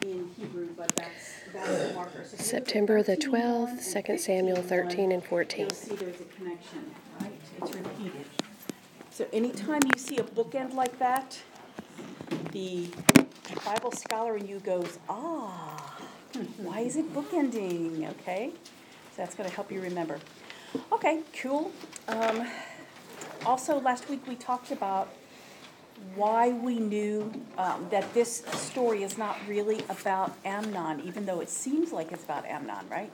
in Hebrew, but that's the marker. So September the 12th, 2 Samuel 13 and 14. You'll see there's a connection, right? It's repeated. So anytime you see a bookend like that, the Bible scholar in you goes, why is it bookending? Okay, so that's going to help you remember. Okay, cool. Also, last week we talked about why we knew that this story is not really about Amnon, even though it seems like it's about Amnon, right?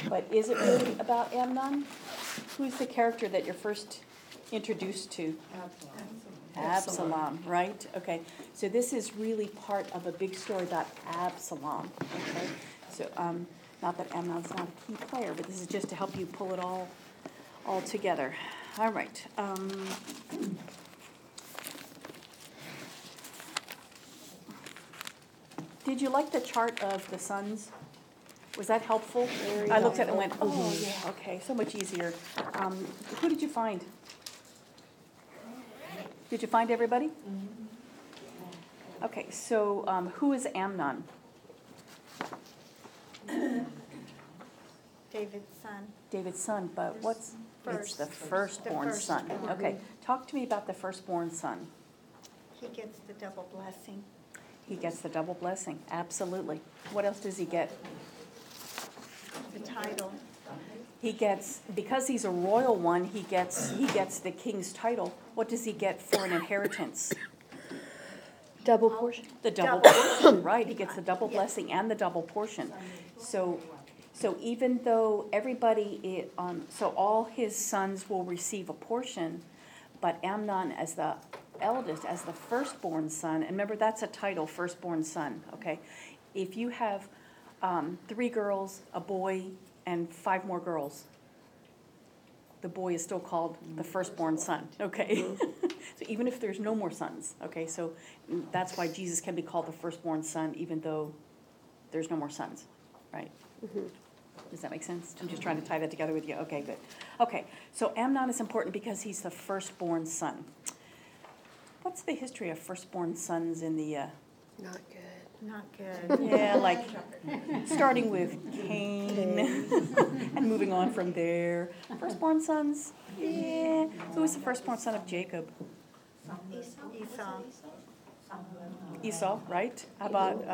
But is it really about Amnon? Who's the character that you're first introduced to? Absalom, right? Okay, so this is really part of a big story about Absalom, okay? So, not that Amnon's not a key player, but this is just to help you pull it all together. All right. Did you like the chart of the sons? Was that helpful? I looked at it and went, yeah, okay, so much easier. Who did you find? Did you find everybody? Okay, so who is Amnon? David's son. David's son, but what's? It's the firstborn son. Okay, talk to me about the firstborn son. He gets the double blessing. He gets the double blessing, absolutely. What else does he get? The title. He gets, because he's a royal one, he gets the king's title. What does he get for an inheritance? Double portion. The double portion, right. He gets the double blessing and the double portion. So even though everybody, so all his sons will receive a portion, but Amnon as the eldest, as the firstborn son, and remember that's a title, firstborn son, okay? If you have 3 girls, a boy, and 5 more girls, the boy is still called the firstborn son, okay? So even if there's no more sons, okay? So that's why Jesus can be called the firstborn son even though there's no more sons, right? Mm-hmm. Does that make sense? I'm just trying to tie that together with you. Okay, good. Okay, so Amnon is important because he's the firstborn son. What's the history of firstborn sons in the... Not good. Not good. Yeah, like starting with Cain and moving on from there. Firstborn sons, yeah. Who was the firstborn son of Jacob? Esau. Esau, right? How about...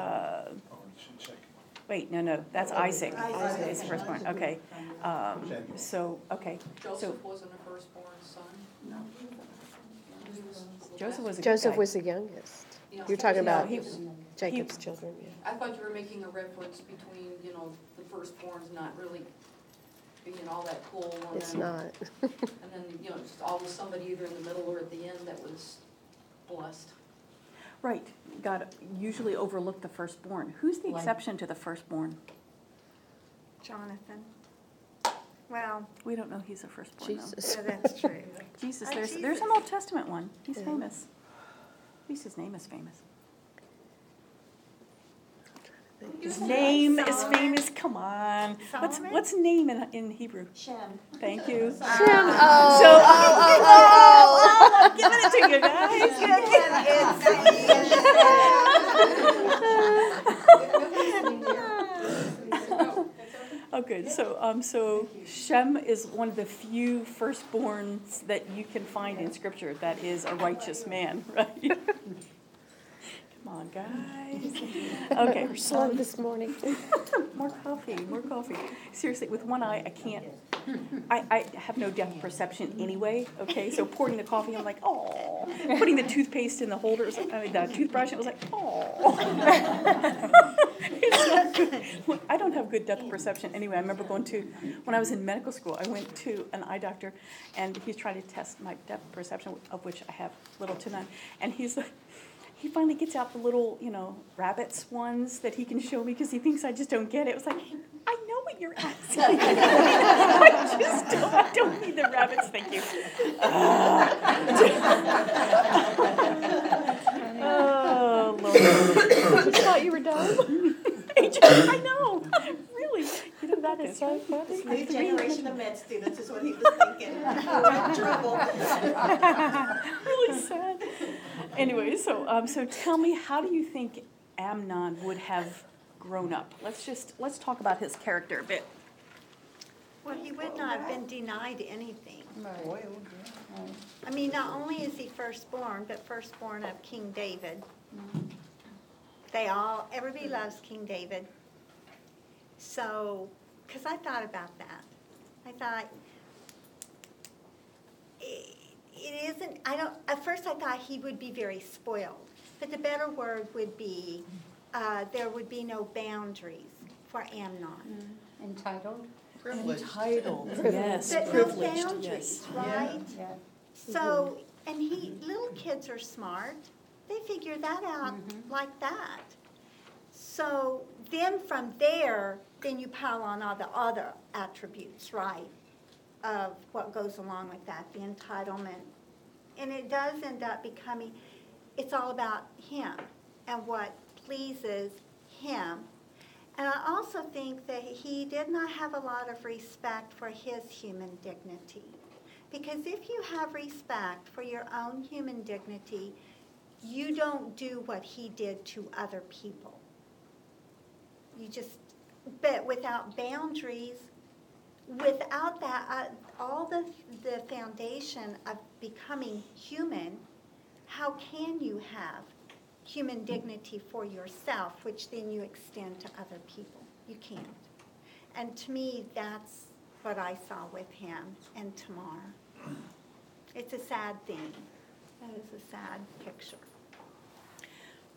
wait, no, that's Isaac. Isaac is the firstborn. Okay. Okay. Joseph wasn't a firstborn son? No. Joseph was the youngest. Yeah. You're talking about he- Jacob's children, yeah. I thought you were making a reference between, the firstborns not really being all that cool. It's not. And then, just always somebody either in the middle or at the end that was blessed. Right. God usually overlooked the firstborn. Who's the exception to the firstborn? Jonathan. Well, We don't know he's a firstborn, though. Jesus. so that's true. Jesus, Oh, there's Jesus. an Old Testament one. He's Yeah. famous. At least his name is famous. His name is famous. Come on. Solomon? What's name in Hebrew? Shem. Thank you. Shem. I'm giving it to you guys. Oh, good. So Shem is one of the few firstborns that you can find in Scripture that is a righteous man, right? Come on, guys. Okay. We're slow this morning. More coffee. Seriously, with one eye, I can't. I have no depth perception anyway. Okay, so pouring the coffee, I'm like, oh. Putting the toothpaste in the holder, the toothbrush, it was like, oh. It's not good. I don't have good depth perception anyway. I remember when I was in medical school, I went to an eye doctor, and he's trying to test my depth perception, of which I have little to none. And he's like. He finally gets out the little, rabbits ones that he can show me because he thinks I just don't get it. It was like, I know what you're asking. I don't need the rabbits, thank you. Oh, Lord. I thought you were done. I know, really. That is so funny. New generation of med students is what he was thinking. We're in trouble. Really sad. Anyway, so tell me, how do you think Amnon would have grown up. Let's talk about his character a bit. Well, he would not have been denied anything. Right. I mean, not only is he firstborn, but firstborn of King David. Everybody loves King David. So, because I thought about that. I thought, it isn't, at first I thought he would be very spoiled. But the better word would be, there would be no boundaries for Amnon. Entitled? Privileged. Entitled, yes, But no privileged, boundaries, yes. right? Yeah. So, and little kids are smart. They figure that out like that. So then from there, then you pile on all the other attributes, right, of what goes along with that, the entitlement. And it does end up becoming, it's all about him and what pleases him. And I also think that he did not have a lot of respect for his human dignity. Because if you have respect for your own human dignity, you don't do what he did to other people. But without boundaries, without that, all the foundation of becoming human, how can you have human dignity for yourself, which then you extend to other people? You can't. And to me, that's what I saw with him and Tamar. It's a sad thing. That is a sad picture.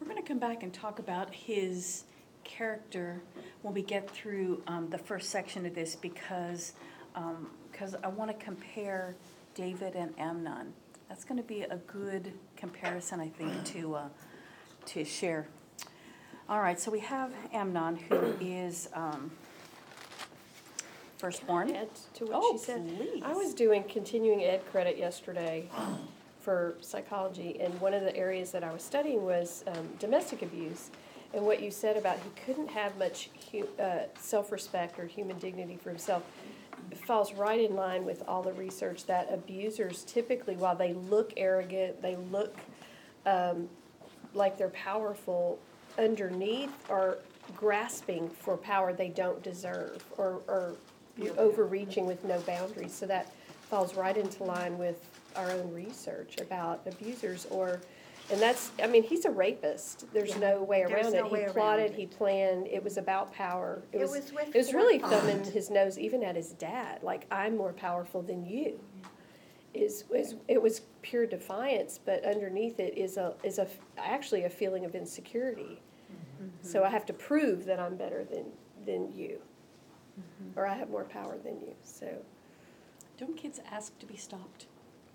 We're going to come back and talk about his character when we get through the first section of this because I want to compare David and Amnon. That's going to be a good comparison, I think, to share. All right, so we have Amnon, who is firstborn. Add to what Oh, she said. please. I was doing continuing ed credit yesterday for psychology, and one of the areas that I was studying was domestic abuse. And what you said about he couldn't have much self-respect or human dignity for himself falls right in line with all the research that abusers typically, while they look arrogant, they look like they're powerful, underneath are grasping for power they don't deserve or overreaching with no boundaries. So that falls right into line with our own research about abusers and that's, I mean, he's a rapist. There's no way There's around no it. way He around plotted, it. he planned, it was about power. It was with It was really forethought. thumbing his nose even at his dad, like, I'm more powerful than you. It was pure defiance, but underneath it is actually a feeling of insecurity. So I have to prove that I'm better than you, or I have more power than you. So Don't kids ask to be stopped?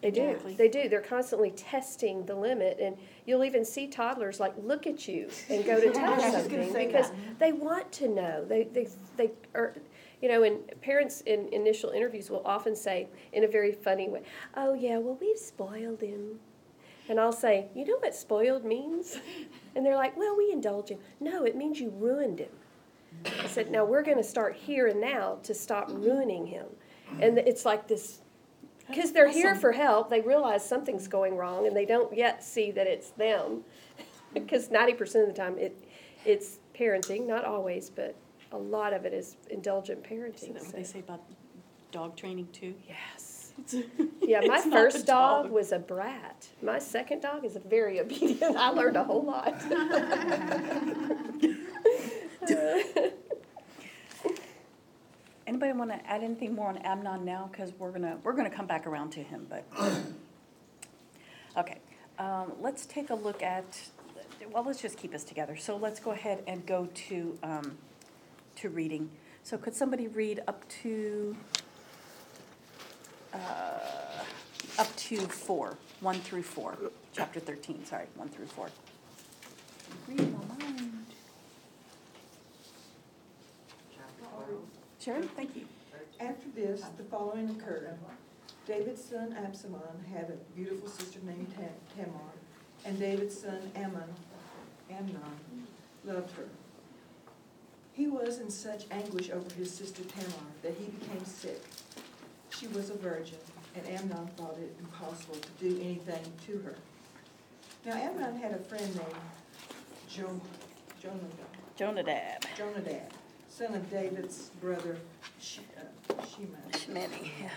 they do. Exactly. They do. They're constantly testing the limit, and you'll even see toddlers like look at you and go to touch something because they want to know. They are. You know, and parents in initial interviews will often say, in a very funny way, "Oh yeah, well we've spoiled him," and I'll say, "You know what spoiled means?" And they're like, "Well, we indulge him." No, it means you ruined him. I said, "Now we're going to start here and now to stop ruining him," and it's like this, because they're here awesome. for help. They realize something's going wrong, and they don't yet see that it's them, because 90% of the time it's parenting, not always, but a lot of it is indulgent parenting. Isn't that what so- they say about dog training too? Yes. Yeah, my It's not first the dog dog. was a brat. My second dog is very obedient. I learned a whole lot. Anybody want to add anything more on Amnon now? Because we're gonna come back around to him, but, okay. Let's take a look at, well, let's just keep us together. So let's go ahead and go to reading. So could somebody read up to 4, 1 through 4, chapter 13, sorry, 1 through 4. Read my mind. Sharon, thank you. After this, the following occurred. David's son Absalom had a beautiful sister named Tamar, and David's son Amnon, loved her. He was in such anguish over his sister Tamar that he became sick. She was a virgin, and Amnon thought it impossible to do anything to her. Now Amnon had a friend named Jonadab. Jonadab, son of David's brother Shema. Shemini, yeah.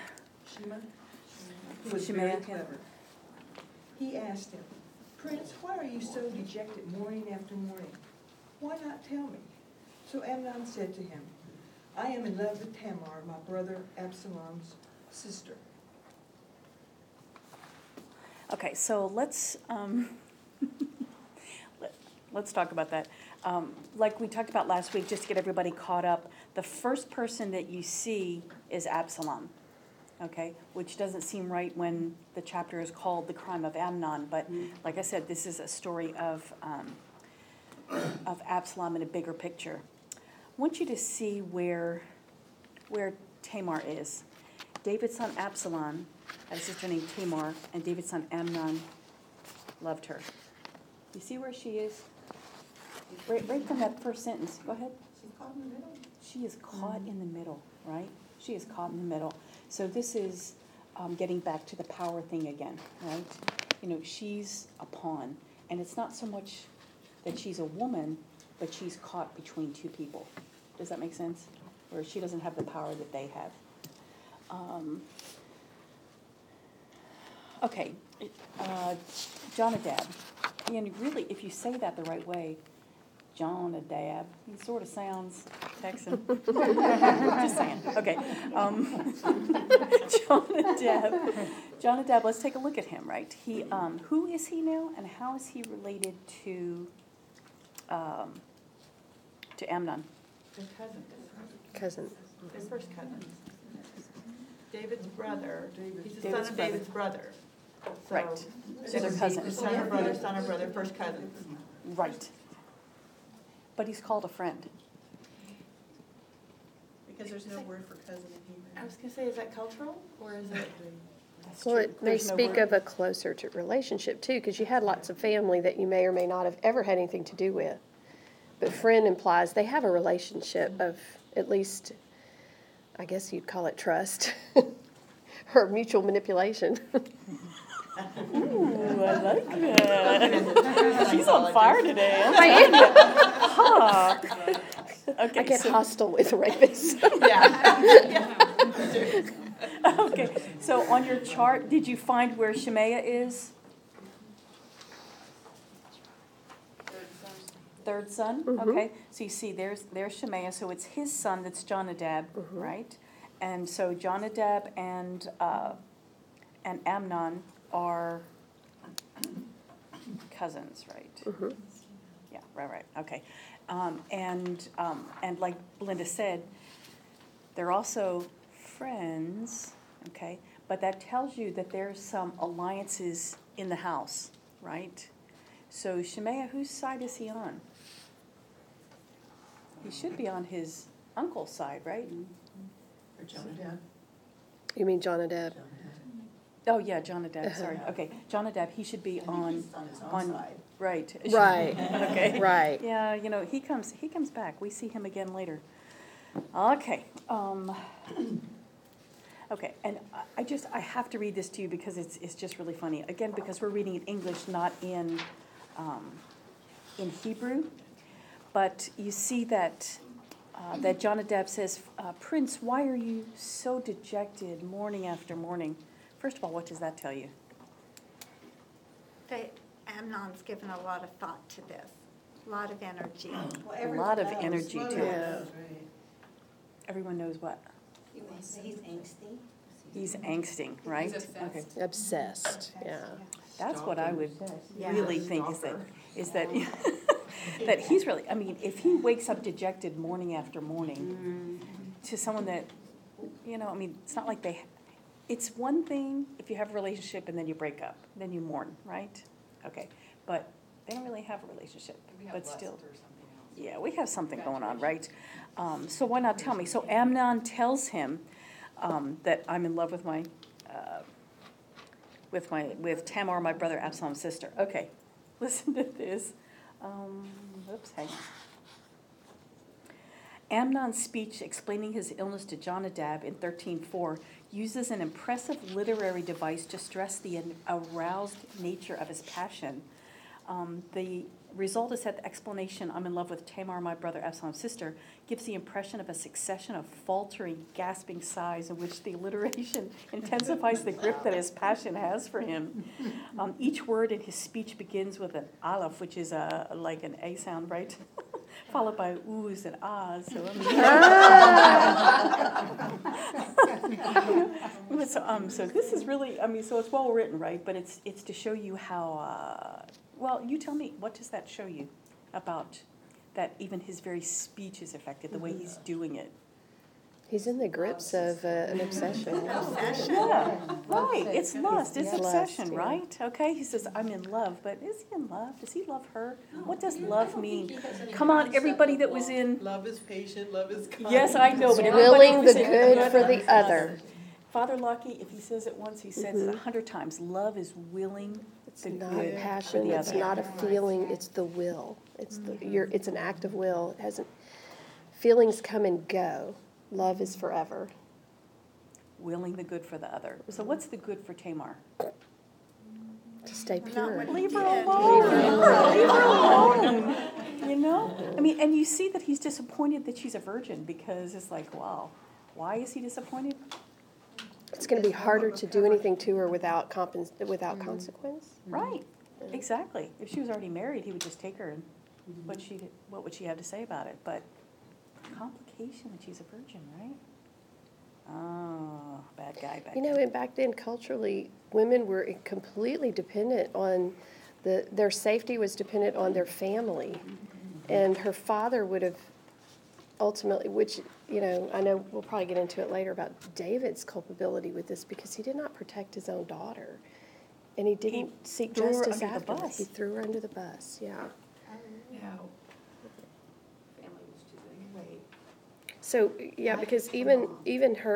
Shema, who was very Shemaiah, yeah. clever. He asked him, Prince, why are you so dejected morning after morning? Why not tell me? So Amnon said to him, I am in love with Tamar, my brother Absalom's sister. Okay, so let's let's talk about that. Like we talked about last week, just to get everybody caught up, the first person that you see is Absalom, okay? Which doesn't seem right when the chapter is called The Crime of Amnon, but like I said, this is a story of Absalom in a bigger picture. I want you to see where Tamar is. David's son Absalom had a sister named Tamar, and David's son Amnon loved her. You see where she is? Right from that first sentence. Go ahead. She's caught in the middle. She is caught in the middle, right? She is caught in the middle. So this is getting back to the power thing again, right? You know, she's a pawn, and it's not so much that she's a woman, but she's caught between two people. Does that make sense? Where she doesn't have the power that they have. Okay, Jonadab. And really, if you say that the right way, Jonadab, he sort of sounds Texan. Just saying. Okay. Jonadab, let's take a look at him, right? He, who is he now, and how is he related to Amnon? His Cousin. his first cousin. David's brother, he's the David's son of brother. David's brother. So, Right. So they're cousins. Son of brother, first cousins. Right. But he's called a friend. Because there's no word for cousin in Hebrew. I was gonna say, is that cultural, or is it? That's Well, true. it may There's no speak word. of a closer to relationship too, because you had lots of family that you may or may not have ever had anything to do with. But friend implies they have a relationship of at least, I guess you'd call it trust, or mutual manipulation. Ooh, I like that. She's on fire today. I am. Huh. I Okay, get so, hostile with rapists. Yeah. okay, so on your chart, did you find where Shemaiah is? Third son, okay. So you see, there's Shemaiah, so it's his son that's Jonadab, right? And so Jonadab and Amnon are cousins, right? Yeah, right, okay. And like Belinda said, they're also friends, okay? But that tells you that there's some alliances in the house, right? So Shemaiah, whose side is he on? He should be on his uncle's side, right? Or Jonadab. You mean Jonadab? Oh, yeah, Jonadab, sorry. Okay, Jonadab, he should be on, He's on his own side. right. Right. Okay. Right. Yeah, you know, he comes back. We see him again later. Okay. Okay, and I have to read this to you because it's just really funny. Again, because we're reading in English, not in Hebrew. But you see that Jonadab says, Prince, why are you so dejected morning after morning? First of all, what does that tell you? Amnon's given a lot of thought to this, a lot of energy. A lot of energy to it. Everyone knows what? He's angsty. He's angsting, right? He's obsessed. Okay. Obsessed, yeah. That's what I would Yeah. really think is that that he's really, I mean, if he wakes up dejected morning after morning to someone that, you know, I mean, it's not like it's one thing if you have a relationship and then you break up, then you mourn, right? Okay, but they don't really have a relationship, but still. Yeah, we have something going on, right? So why not tell me? So Amnon tells him that I'm in love with with Tamar, my brother Absalom's sister. Okay, listen to this. Oops, hang on. Amnon's speech explaining his illness to Jonadab in 13:4 uses an impressive literary device to stress the aroused nature of his passion. The Result is that the explanation, I'm in love with Tamar, my brother Absalom's sister, gives the impression of a succession of faltering, gasping sighs in which the alliteration intensifies the grip that his passion has for him. Each word in his speech begins with an aleph, which is like an A sound, right? Followed by oohs and ahs. So, so this is really, so it's well written, right? But it's to show you how, well, you tell me, what does that show you about that even his very speech is affected, the way he's doing it? He's in the grips of an obsession. Yeah, right, it's lust, it's Yeah. obsession, Lust, yeah. right? Okay, he says, I'm in love, but is he in love? Does he love her? What does love mean? Come on, everybody that was in, Love is patient, love is kind. yes, I know, but everybody Willing that was the in good for the other. Father Lucky, if he says it once, he says it 100 times. Love is willing It's the not good passion, for the it's other. not a feeling, it's the will. It's an act of will. It hasn't, feelings come and go. Love is forever. Willing the good for the other. So what's the good for Tamar? To stay pure. Leave her alone. Leave her alone. You know? And you see that he's disappointed that she's a virgin, because it's like, wow, why is he disappointed? It's going to be harder to do anything to her without consequence. Right, exactly. If she was already married, he would just take her, and what would she have to say about it? But complication that she's a virgin, right? Oh, bad guy. You know, and back then culturally, women were completely dependent on their safety was dependent on their family. And her father would have ultimately, which, I know we'll probably get into it later about David's culpability with this, because he did not protect his own daughter. And he didn't seek threw her justice under the after. bus. He threw her under the bus, yeah. Family was too big. Wait, So, yeah, because even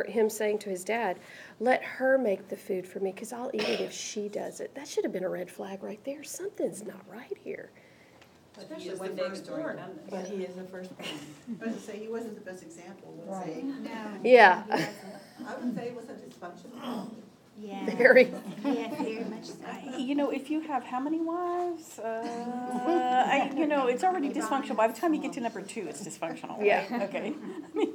him saying to his dad, let her make the food for me, because I'll eat it if she does it. That should have been a red flag right there. Something's not right here. especially when David's born, but he is the firstborn. I was gonna say, he wasn't the best example, was he? No. Yeah, I would say he was a dysfunctional. Yeah. very. Yeah, very much so. If you have how many wives? It's already dysfunctional. By the time you get to number 2, it's dysfunctional. Right? Yeah. Okay.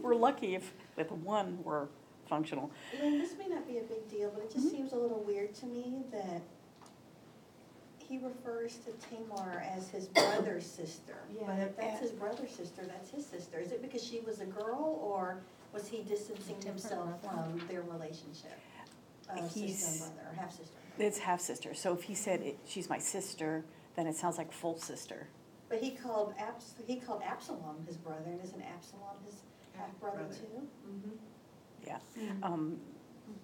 We're lucky if with 1 we're functional. Lynn, this may not be a big deal, but it just seems a little weird to me that he refers to Tamar as his brother's sister. But if that's his brother's sister, that's his sister. Is it because she was a girl, or was he distancing himself from their relationship? Sister and brother, or half-sister? It's half-sister. So if he said she's my sister, then it sounds like full sister. But he called Absalom his brother, and isn't Absalom his half-brother too? Mm-hmm. Yeah.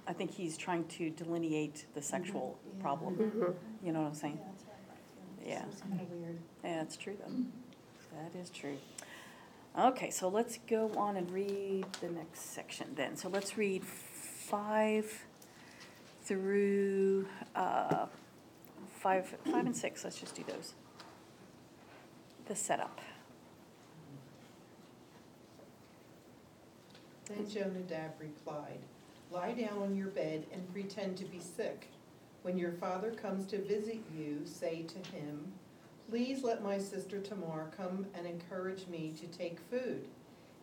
I think he's trying to delineate the sexual Yeah. problem. Mhm. You know what I'm saying? Yeah, that's what I thought too. Yeah. Seems kind of weird. Yeah, it's true though. That is true. Okay, so let's go on and read the next section then. So let's read 5 through 5 and 6. Let's just do those. The setup. Then Jonadab replied, "Lie down on your bed and pretend to be sick. When your father comes to visit you, say to him, 'Please let my sister Tamar come and encourage me to take food.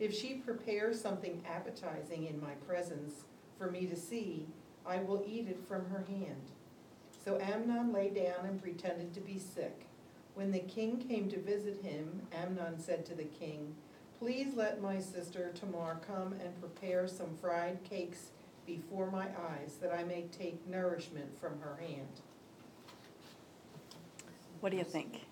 If she prepares something appetizing in my presence for me to see, I will eat it from her hand.' So Amnon lay down and pretended to be sick. When the king came to visit him, Amnon said to the king, 'Please let my sister Tamar come and prepare some fried cakes before my eyes, that I may take nourishment from her hand.'" What do you think?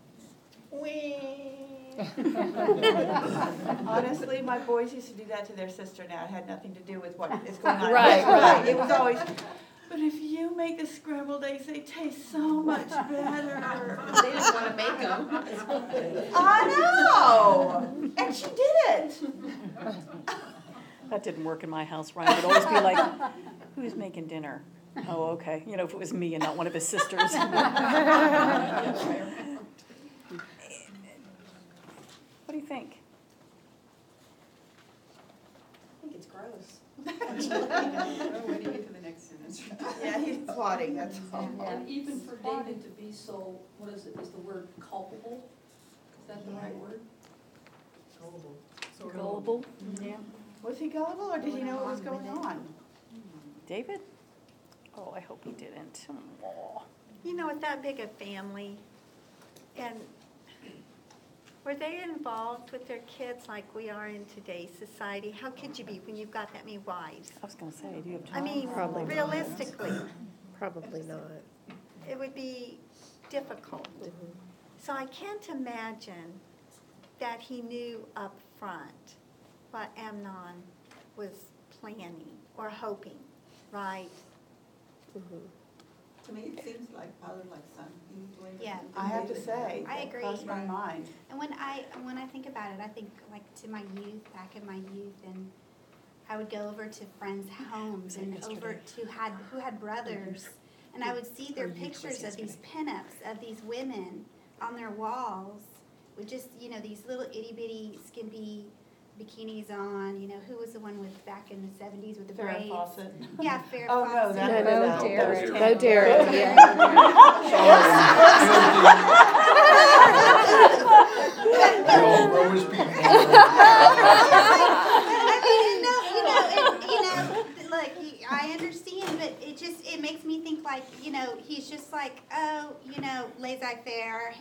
Honestly, my boys used to do that to their sister now. It had nothing to do with what is going on. Right. It was always, but if you make the scrambled eggs, they taste so much better. They didn't wanna make them. I know! And she did it. That didn't work in my house. Ryan would always be like, "Who's making dinner?" Oh, okay. If it was me and not one of his sisters. What do you think? I think it's gross. Waiting for the next sentence. Yeah, he's plotting, that's all. And even for David to be so, what is it, is the word culpable? that the right word? Gullible, yeah. Was he gullible, or did he know what was going on? David? Oh, I hope he didn't. Aw. You know, with that big a family, and were they involved with their kids like we are in today's society? How could you be when you've got that many wives? I was gonna say, do you have I time? mean, Probably not. realistically, Probably not. it would be difficult. So I can't imagine that he knew up front what Amnon was planning or hoping, right? To me, it seems like father like son. He's doing the Yeah. same thing I have to David say, did. I that agree. crossed my mind. And when I think about it, I think like to my youth, back in my youth, and I would go over to friends' homes and over to who had brothers, and I would see their pictures of these pinups of these women on their walls with just, these little itty bitty skimpy bikinis on, who was the one with back in the 70s with the Farrah braids? Fawcett. Yeah, Farrah Oh, no, Fawcett. that No, was, Derek. that No, was Derek, Look, I understand, but it makes me think like, he's just like, oh, laissez-faire,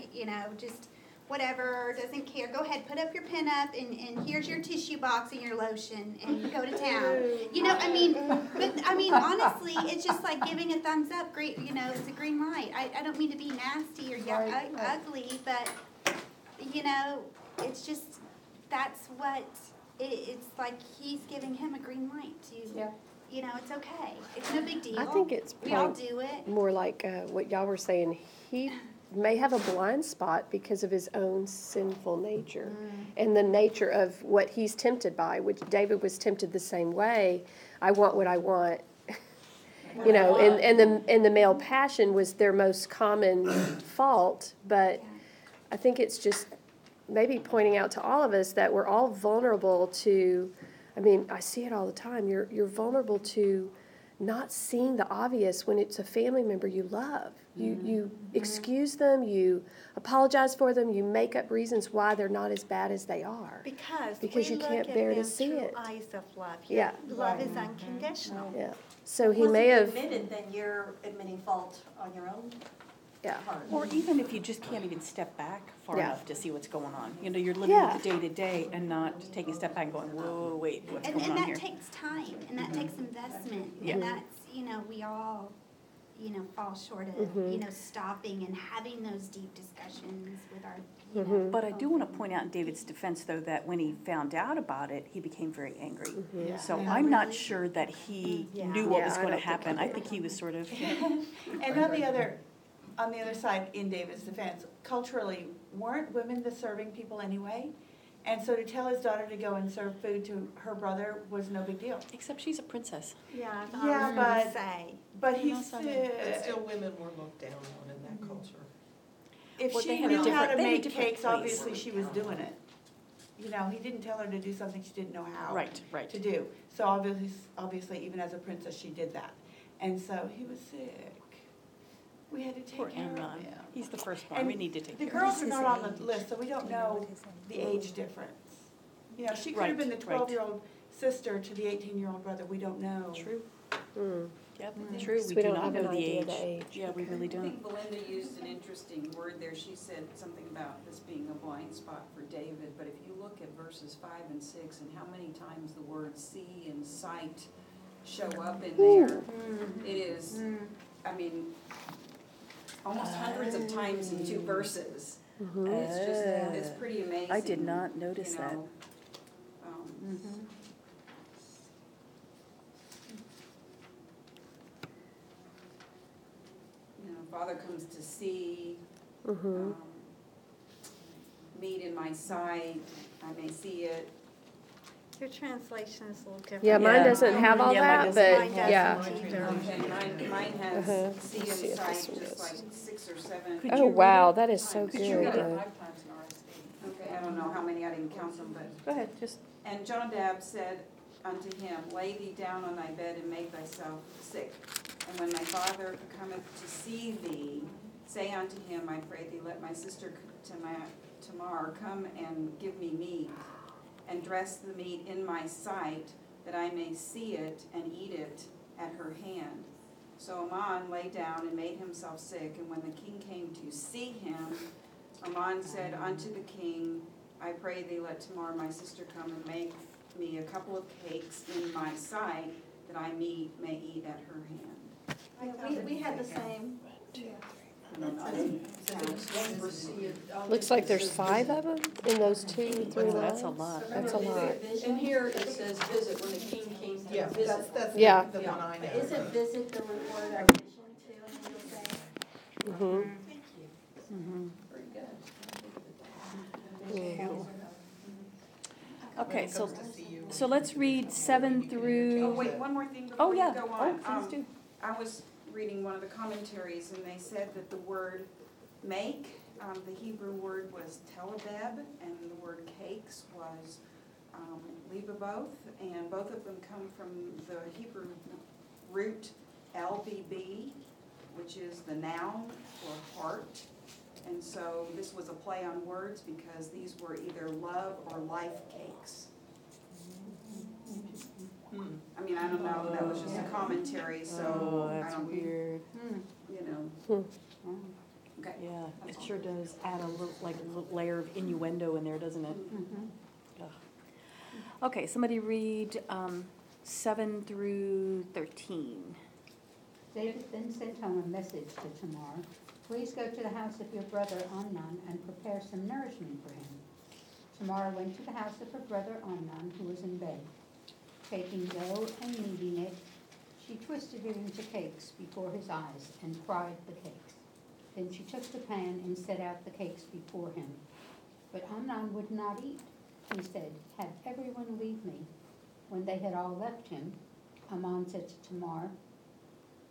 just whatever, doesn't care. Go ahead, put up your pinup, and here's your tissue box and your lotion, and go to town. Honestly, it's just like giving a thumbs up. Great, it's a green light. I don't mean to be nasty or ugly, but it's just that's what it's like. He's giving him a green light to. Yeah. It's okay. It's no big deal. I think it's we all probably do it. more like what y'all were saying. He may have a blind spot because of his own sinful nature and the nature of what he's tempted by, which David was tempted the same way. I want what I want. And the male passion was their most common fault, but I think it's just maybe pointing out to all of us that we're all vulnerable to, I see it all the time, you're vulnerable to not seeing the obvious when it's a family member you love. You excuse them, you apologize for them, you make up reasons why they're not as bad as they are. Because you we can't look bear at to them see through it. eyes of love. Yeah. Love is unconditional. Yeah. So he Once may you have, admit it, then you're admitting fault on your own yeah. part. Or even if you just can't even step back far Yeah. enough to see what's going on. You're living with the day-to-day and not taking a step back and going, whoa, wait, what's And going on that here? takes time, and that takes investment, Yeah. and that's, we all, fall short of, stopping and having those deep discussions with our, But I do want to point out in David's defense, though, that when he found out about it, he became very angry. So Yeah. I'm not sure that he knew what Yeah, was I going to don't think happen. he I did. think he was sort of, And on the other side, in David's defense, culturally, weren't women the serving people anyway? And so to tell his daughter to go and serve food to her brother was no big deal. except she's a princess. Yeah, Yeah, I was gonna but- say. But You know he's, something? But still, women were looked down on in that culture. if Well, they she had a knew how different- to they had a make different cakes, place. obviously she was doing it. He didn't tell her to do something she didn't know how Right. to do. So obviously, even as a princess, she did that. And so he was sick. We had to take Poor care of Amnon. him. He's the firstborn. And We need to take The care of girls are not on the list, so we don't know the age difference. She could have been the Right, right. 12-year-old sister to the 18-year-old brother, we don't know. True. Mm. Yep, Mm-hmm. true. So We we do don't not have know an the idea of age. the age. Yeah, we really I don't. think Belinda used an interesting word there. She said something about this being a blind spot for David, but if you look at verses 5 and 6 and how many times the words see and sight show up in there, it is, almost hundreds of times in 2 verses. And it's just, it's pretty amazing. I did not notice that. Father comes to see, Mm-hmm. meet in my sight, I may see it. Your translation is a little different. Yeah, mine Yeah. doesn't have all Yeah, mine that, doesn't. but Mine doesn't yeah. either. Okay, mine has Uh-huh. see Let's see and if sight, this one just does. like 6 or 7. Could Oh, you read wow, it? that is so Could you good. read it? Uh, Okay, I don't know how many, I didn't count them, but. Go ahead, just, And Jonadab said unto him, Lay thee down on thy bed and make thyself sick. And when my father cometh to see thee, say unto him, I pray thee, let my sister Tamar, come and give me meat, and dress the meat in my sight, that I may see it and eat it at her hand. So Aman lay down and made himself sick, and when the king came to see him, Aman said unto the king, I pray thee, let Tamar my sister come and make me a couple of cakes in my sight, that I may eat at her hand. We had the same. Looks like there's 5 of them in those 2, 3 lines. That's a lot. That's a lot. And here it says visit, when the king came to Yeah, visit. that's Yeah. the one I know. Isn't visit the reward our mission too, in the say? Mhm. Pretty good. Okay, When it so, comes to see you. so let's read 7 Oh, through, wait, one more thing oh, before yeah, you go oh, on. please do. I was reading one of the commentaries, and they said that the word make, the Hebrew word was telebeb, and the word cakes was lebaboth, and both of them come from the Hebrew root LBB, which is the noun for heart. And so this was a play on words because these were either love or life cakes. I mean, I don't know, that was just a commentary, Oh, so I that's don't, weird. you know. Okay. Yeah, it sure does add a little, like a little layer of innuendo in there, doesn't it? Ugh. Okay, somebody read 7 through 13. David then sent home a message to Tamar, please go to the house of your brother Amnon and prepare some nourishment for him. Tamar went to the house of her brother Amnon, who was in bed. Taking dough and kneading it, she twisted it into cakes before his eyes and fried the cakes. Then she took the pan and set out the cakes before him. But Amnon would not eat. He said, have everyone leave me. When they had all left him, Amnon said to Tamar,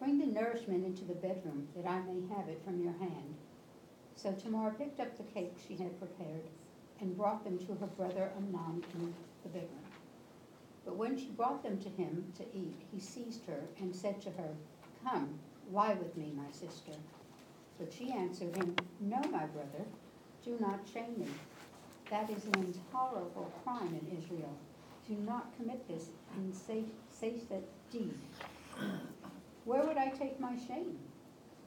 bring the nourishment into the bedroom, that I may have it from your hand. So Tamar picked up the cakes she had prepared and brought them to her brother Amnon in the bedroom. But when she brought them to him to eat, he seized her and said to her, come, lie with me, my sister. But she answered him, no, my brother, do not shame me. That is an intolerable crime in Israel. Do not commit this insatiate deed. Where would I take my shame?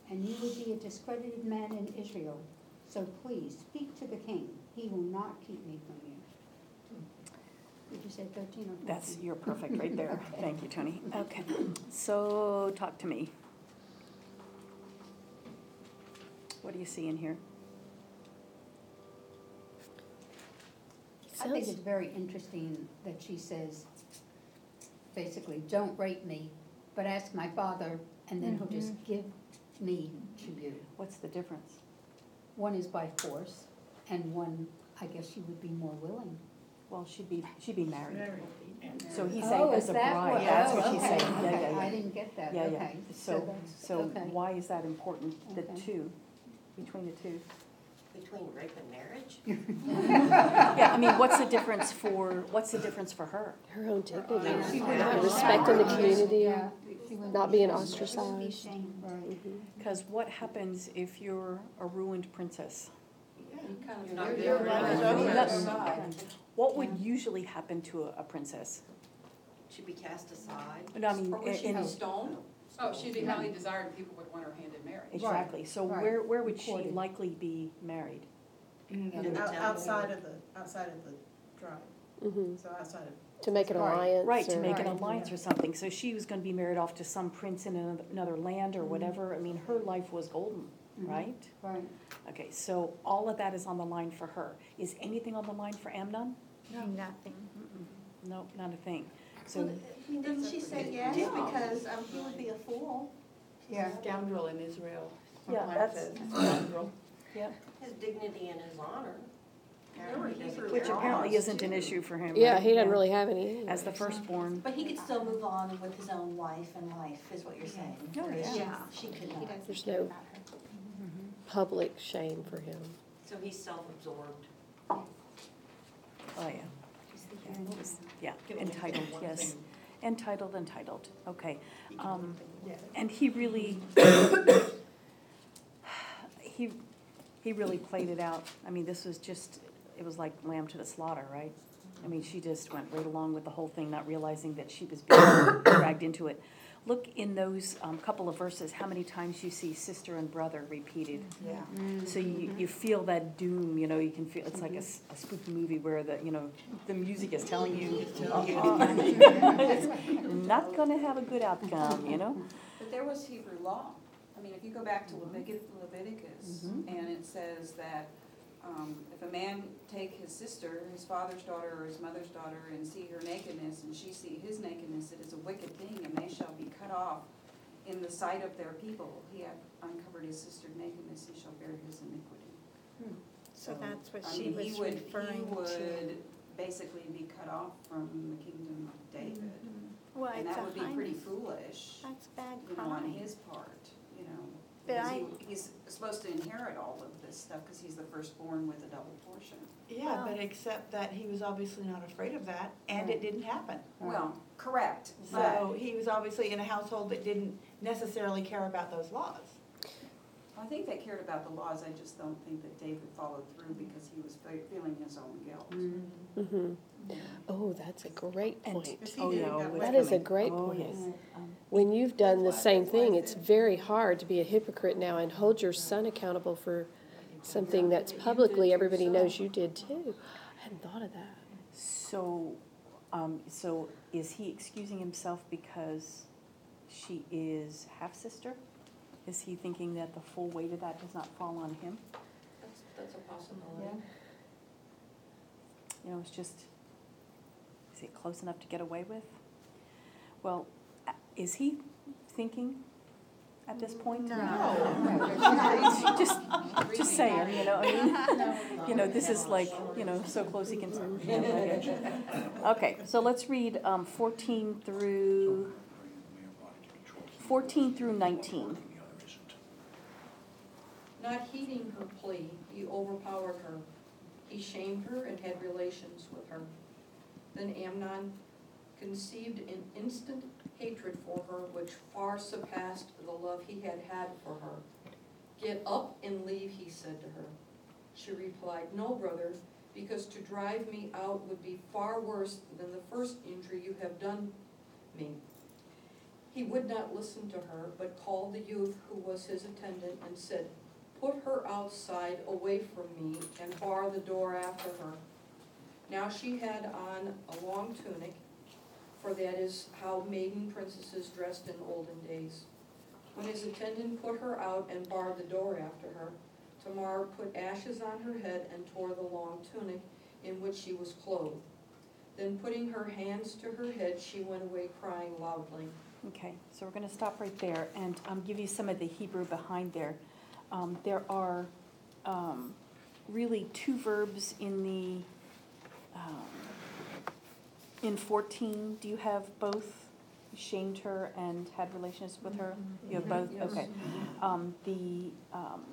And you would be a discredited man in Israel. So please, speak to the king. He will not keep me from you. Did you say 13 or 14? That's, you're perfect right there. Okay. Thank you, Tony. Okay, so talk to me. What do you see in here? I think it's very interesting that she says, basically, don't rape me, but ask my father, and then he'll just give me tribute. What's the difference? One is by force, and one, I guess she would be more willing. Well, she'd be married. So he's Oh, saying is as a that bride, what- that's oh, what she's okay, saying. Yeah, okay. yeah, I yeah. didn't get that, Yeah, yeah. okay. So that's- okay. why is that important, the Okay. two, between the two? Between rape and marriage? Yeah, I mean, what's the difference for her? Her own dignity, Yeah. respecting the community, Yeah, she wouldn't not be being shamed. ostracized. Right. Because what happens if you're a ruined princess? You're What would usually happen to a princess? Should be cast aside. No, I mean, Or would she in- be stoned? Oh, she'd be highly desired and people would want her hand in marriage. Exactly, so right. where would she Recorded. likely be married? Outside of the tribe, Mhm. so outside of. To make an Right. alliance. Right, to or- make an Right. alliance or something, so she was gonna be married off to some prince in another land or whatever, I mean, her life was golden, right? Right. Okay, so all of that is on the line for her. Is anything on the line for Amnon? Nothing. No, not a thing. So, Didn't she say yes, because he would be a fool? Yeah. Scoundrel in Israel. yeah, that's, yeah, His dignity and his honor. which apparently isn't an issue for him. Yeah, right? he doesn't really have any. As the firstborn, But he could still move on with his own wife and life, is what you're saying? Oh, yeah. Yeah. She could not. There's no public shame for him. So he's self-absorbed. oh, yeah. Yeah, entitled, yes. Entitled, okay. And he really, he really played it out. I mean, this was just, it was like lamb to the slaughter, right? I mean, she just went right along with the whole thing, not realizing that she was being dragged into it. Look in those couple of verses, how many times you see sister and brother repeated. Yeah. So you feel that doom, you know, you can feel, it's like a spooky movie where the, you know, the music is telling you, it's not gonna have a good outcome, you know? But there was Hebrew law. I mean, if you go back to Leviticus, and it says that if a man take his sister, his father's daughter or his mother's daughter, and see her nakedness, and she see his nakedness, it is a wicked thing, and they shall be cut off in the sight of their people. He hath uncovered his sister's nakedness, he shall bear his iniquity. So that's what I she mean, was he would referring basically be cut off from the kingdom of David. Well, And it's that a would be pretty highness. foolish, That's bad you know, on crime. his part, you know. But Because he's supposed to inherit all of this stuff because he's the firstborn with a double portion. Yeah, but except that he was obviously not afraid of that, and it didn't happen. Well, correct, but So he was obviously in a household that didn't necessarily care about those laws. I think they cared about the laws. I just don't think that David followed through because he was feeling his own guilt. Mhm. Oh, that's a great point. Oh, yeah, with That is a coming. great Oh, point. yes. When you've done the same thing, it's very hard to be a hypocrite now and hold your son accountable for something that's publicly, everybody knows you did too. I hadn't thought of that. So, so is he excusing himself because she is half-sister? Is he thinking that the full weight of that does not fall on him? That's a possibility. You know, it's just, is it close enough to get away with? Well, is he thinking at this point? Just saying, you know, I mean, you know, this is like, you know, so close he can. Okay, so let's read 14 through 19. Not heeding her plea, he overpowered her. He shamed her and had relations with her. Then Amnon conceived an instant hatred for her, which far surpassed the love he had had for her. Get up and leave, he said to her. She replied, no, brother, because to drive me out would be far worse than the first injury you have done me. He would not listen to her, but called the youth who was his attendant and said, put her outside away from me and bar the door after her. Now she had on a long tunic, for that is how maiden princesses dressed in olden days. When his attendant put her out and barred the door after her, Tamar put ashes on her head and tore the long tunic in which she was clothed. Then putting her hands to her head, she went away crying loudly. Okay, so we're going to stop right there and give you some of the Hebrew behind there. There are really two verbs in in 14. Do you have both? Shamed her and had relations with her? You have both? Yes. Okay.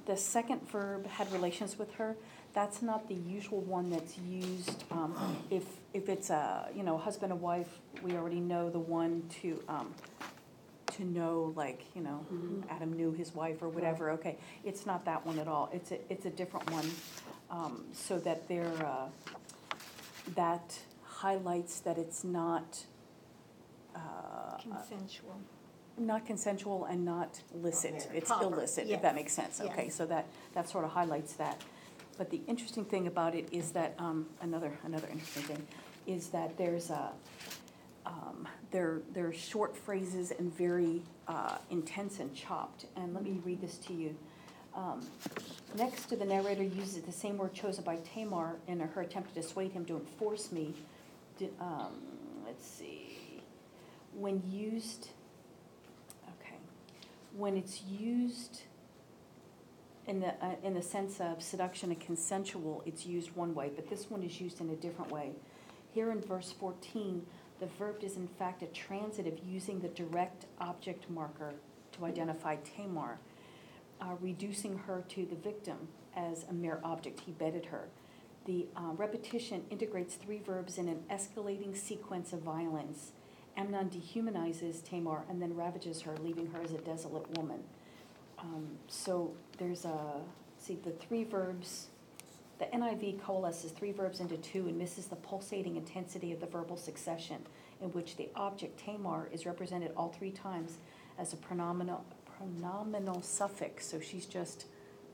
The second verb, had relations with her, that's not the usual one that's used. If it's a, you know, husband and wife, we already know the one to know, like, you know, Adam knew his wife or whatever. Okay, it's not that one at all. It's a different one. So that that highlights that it's not Consensual. not consensual and not licit. It's Proper, illicit, if yes, that makes sense. Okay, yes. so that sort of highlights that. But the interesting thing about it is that, another interesting thing, is that there's they're short phrases and very intense and chopped. And let me read this to you. Next to the narrator uses the same word chosen by Tamar in her attempt to dissuade him to enforce me. Let's see. When it's used in the sense of seduction and consensual, it's used one way, but this one is used in a different way. Here in verse 14, the verb is in fact a transitive using the direct object marker to identify Tamar, reducing her to the victim as a mere object. He bedded her. The repetition integrates three verbs in an escalating sequence of violence. Amnon dehumanizes Tamar and then ravages her, leaving her as a desolate woman. So there's see, the three verbs, the NIV coalesces three verbs into two and misses the pulsating intensity of the verbal succession, in which the object Tamar is represented all three times as a pronominal suffix, so she's just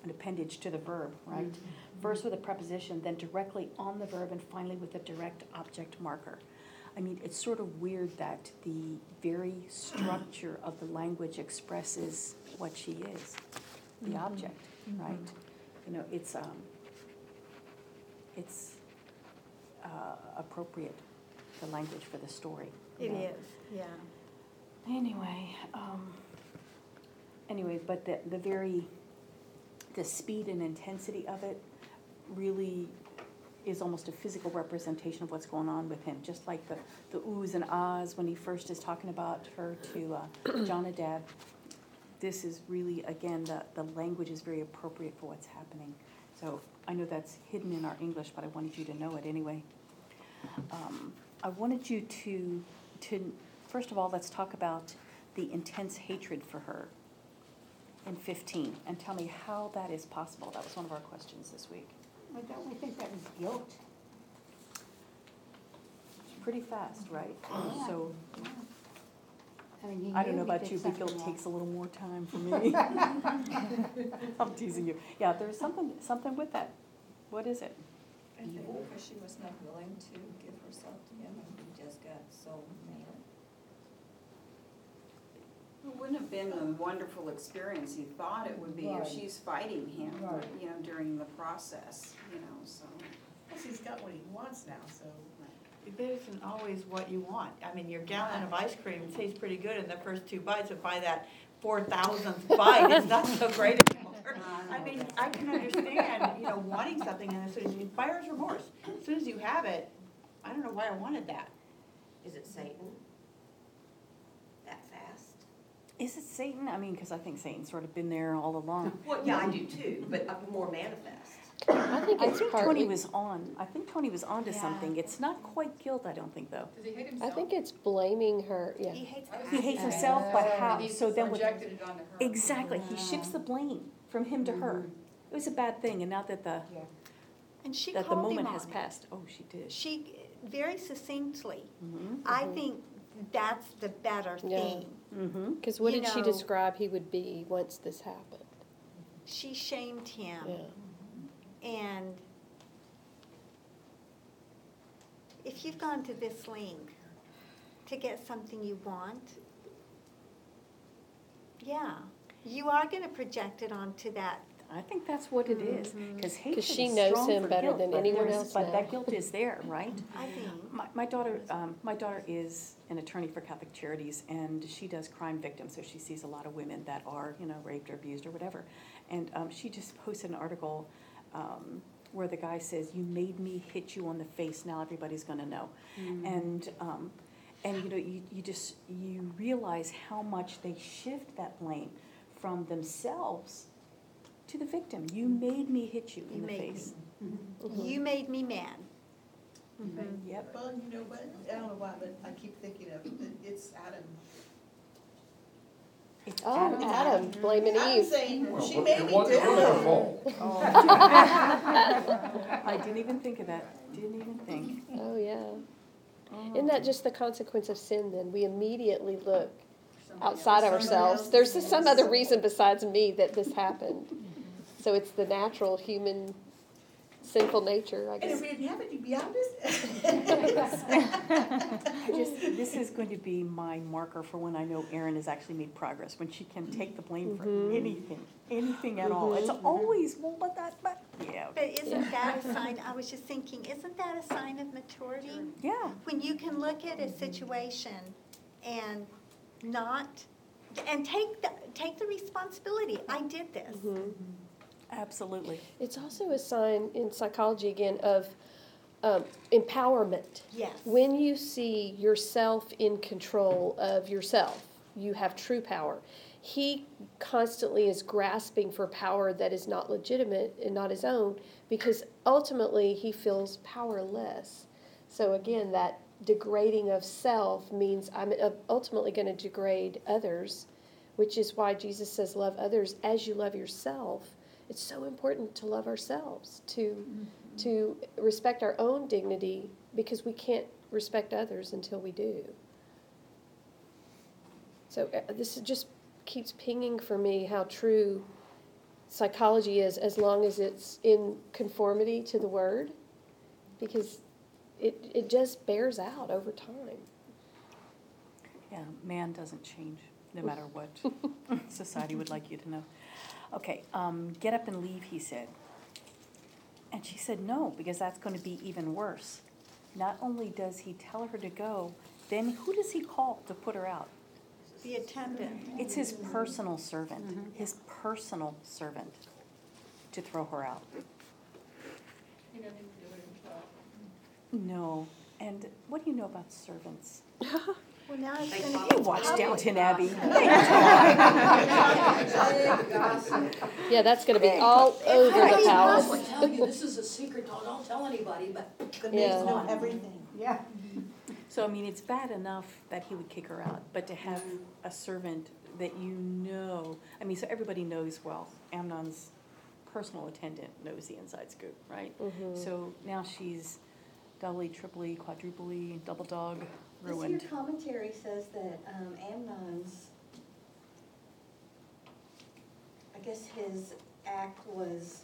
an appendage to the verb, right? First with a preposition, then directly on the verb, and finally with a direct object marker. I mean, it's sort of weird that the very structure of the language expresses what she is, the object, right? You know, it's appropriate, the language for the story. It you know. is, yeah. Anyway, but the speed and intensity of it really is almost a physical representation of what's going on with him, just like the oohs and ahs when he first is talking about her to Jonadab. This is really, again, the language is very appropriate for what's happening. So I know that's hidden in our English, but I wanted you to know it anyway. I wanted you to first of all, let's talk about the intense hatred for her in 15, and tell me how that is possible. That was one of our questions this week. Well, don't we think that was guilt? It's pretty fast, right? Yeah. So, Yeah. I mean, he I don't knew know he about did you, but guilt something takes a little more time for me. I'm teasing you. Yeah, there's something with that. What is it? I think because she was not willing to give herself to him, and he just got so mad. It wouldn't have been the wonderful experience he thought it would be if Right. she's fighting him, Right. you know, during the process, you know, so. Plus, he's got what he wants now, so. It isn't always what you want. I mean, your gallon of ice cream tastes pretty good in the first 2 bites, but by that 4,000th bite, it's not so great anymore. I mean, I can understand, you know, wanting something, and as soon as you, buyer's remorse, as soon as you have it, I don't know why I wanted that. Is it Satan? That fast? Is it Satan? I mean, because I think Satan's sort of been there all along. Well, yeah, I do too, but more manifest. I think I it's think partly, Tony was on. I think Tony was onto Yeah. something. It's not quite guilt, I don't think, though. Does he hate I himself? think it's blaming her, yeah. He hates He hates himself, but how? And he So then, projected it onto her. exactly, he shifts the blame from him to her. It was a bad thing, and now that the And she that the called him moment on has it. passed, oh, she did. She, very succinctly, Mm-hmm. I think that's the better Yeah. thing. Mm-hmm. Because what You did she know- describe he would be once this happened? She shamed him. Yeah. And if you've gone to this length to get something you want, yeah, you are gonna project it onto that. I think that's what it is, because hatred is she knows strong him for better guilt, than but anyone there's- else But now. that guilt is there, right? I think. My daughter is an attorney for Catholic Charities, and she does crime victims, so she sees a lot of women that are, you know, raped or abused or whatever. And she just posted an article where the guy says, "You made me hit you on the face. Now everybody's going to know." And you know, you realize how much they shift that blame from themselves to the victim. You made me hit you in the made me. face. You made me mad. Yep. Well, you know what, I don't know why, but I keep thinking of, it's Adam. It's Oh, Adam, blaming I'm Eve. saying, she Well, made it me wasn't do her it. fault. I didn't even think of that. Didn't even think. Oh, yeah. Isn't that just the consequence of sin then? We immediately look outside of ourselves. There's some other reason besides me that this happened. So it's the natural human sinful nature, I And guess. if we didn't have it, you'd be honest. This is going to be my marker for when I know Erin has actually made progress, when she can take the blame for anything at all. It's always, well, but, yeah. But isn't that a sign, I was just thinking, isn't that a sign of maturity? Yeah. When you can look at a situation and take the responsibility. I did this. Absolutely. It's also a sign in psychology, again, of empowerment. Yes. When you see yourself in control of yourself, you have true power. He constantly is grasping for power that is not legitimate and not his own, because ultimately he feels powerless. So again, that degrading of self means I'm ultimately going to degrade others, which is why Jesus says love others as you love yourself, it's so important to love ourselves, to respect our own dignity, because we can't respect others until we do. So this just keeps pinging for me how true psychology is, as long as it's in conformity to the Word, because it just bears out over time. Yeah, man doesn't change, no matter what society would like you to know. Okay, get up and leave, he said. And she said no, because that's going to be even worse. Not only does he tell her to go, then who does he call to put her out? The attendant. It's his personal servant, his personal servant, to throw her out. He doesn't even do it himself. No, and what do you know about servants? Well, now it's going You to watch Downton Abbey. Yeah, that's going to be all over the palace. I'll tell you, this is a secret, don't tell anybody, but The Yeah. maids know everything. Yeah. So, I mean, it's bad enough that he would kick her out, but to have a servant that you know, I mean, so everybody knows, well, Amnon's personal attendant knows the inside scoop, right? So now she's doubly, triply, quadruply, double dog ruined. Your commentary says that Amnon's, I guess his act was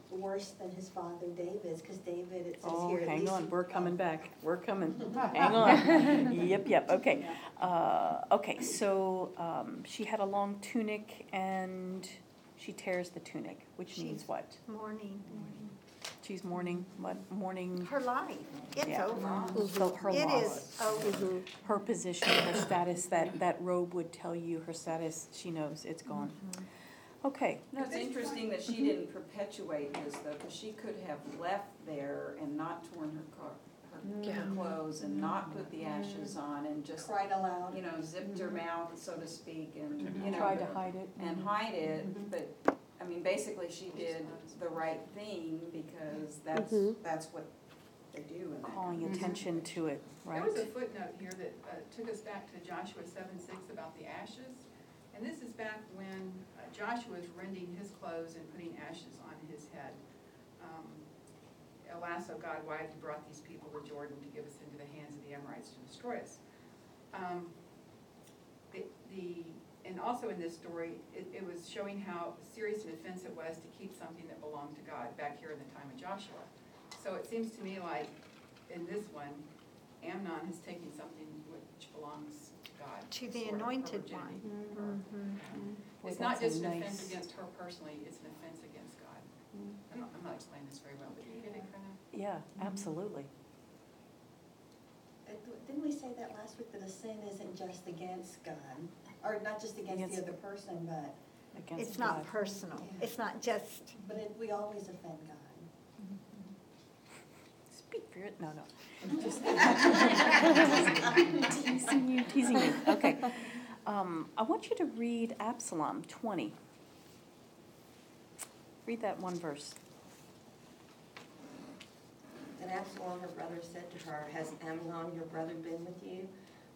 worse than his father David's, because David, it says Oh, here at least. hang on, we're coming back, we're coming, hang on. Yep, okay. Okay, so she had a long tunic and she tears the tunic, which means what? mourning. She's mourning, what, mourning? Her life, it's Yeah. over. So her It loss. is over. Her position, her status, that robe would tell you her status, she knows, it's gone. Okay, No, it's interesting that she didn't perpetuate this though, because she could have left there and not torn her clothes and not put the ashes on and just, Cried aloud. you know, zipped her mouth, so to speak, and, you know. tried to hide it. And hide it, but, I mean, basically she did the right thing because that's what they do in that. Calling attention to it, right? There was a footnote here that took us back to Joshua 7:6 about the ashes. And this is back when Joshua was rending his clothes and putting ashes on his head. Alas, O God, why have you brought these people to Jordan to give us into the hands of the Amorites to destroy us? And also in this story, it was showing how serious an offense it was to keep something that belonged to God back here in the time of Joshua. So it seems to me like in this one, Amnon has taken something which belongs to God. To the sort of anointed her one. virginity. It's Boy, not that's a just an nice- offense against her personally, it's an offense against God. I'm not explaining this very well, but you get it kind of? Yeah, absolutely. Didn't we say that last week, that a sin isn't just against God? Or not just against Against- the other person, but, Against It's not God. personal. Yeah. It's not just, but we always offend God. Speak for it, no. Just teasing you, okay. I want you to read Absalom 20. Read that one verse. Then Absalom, her brother, said to her, has Amnon, your brother, been with you?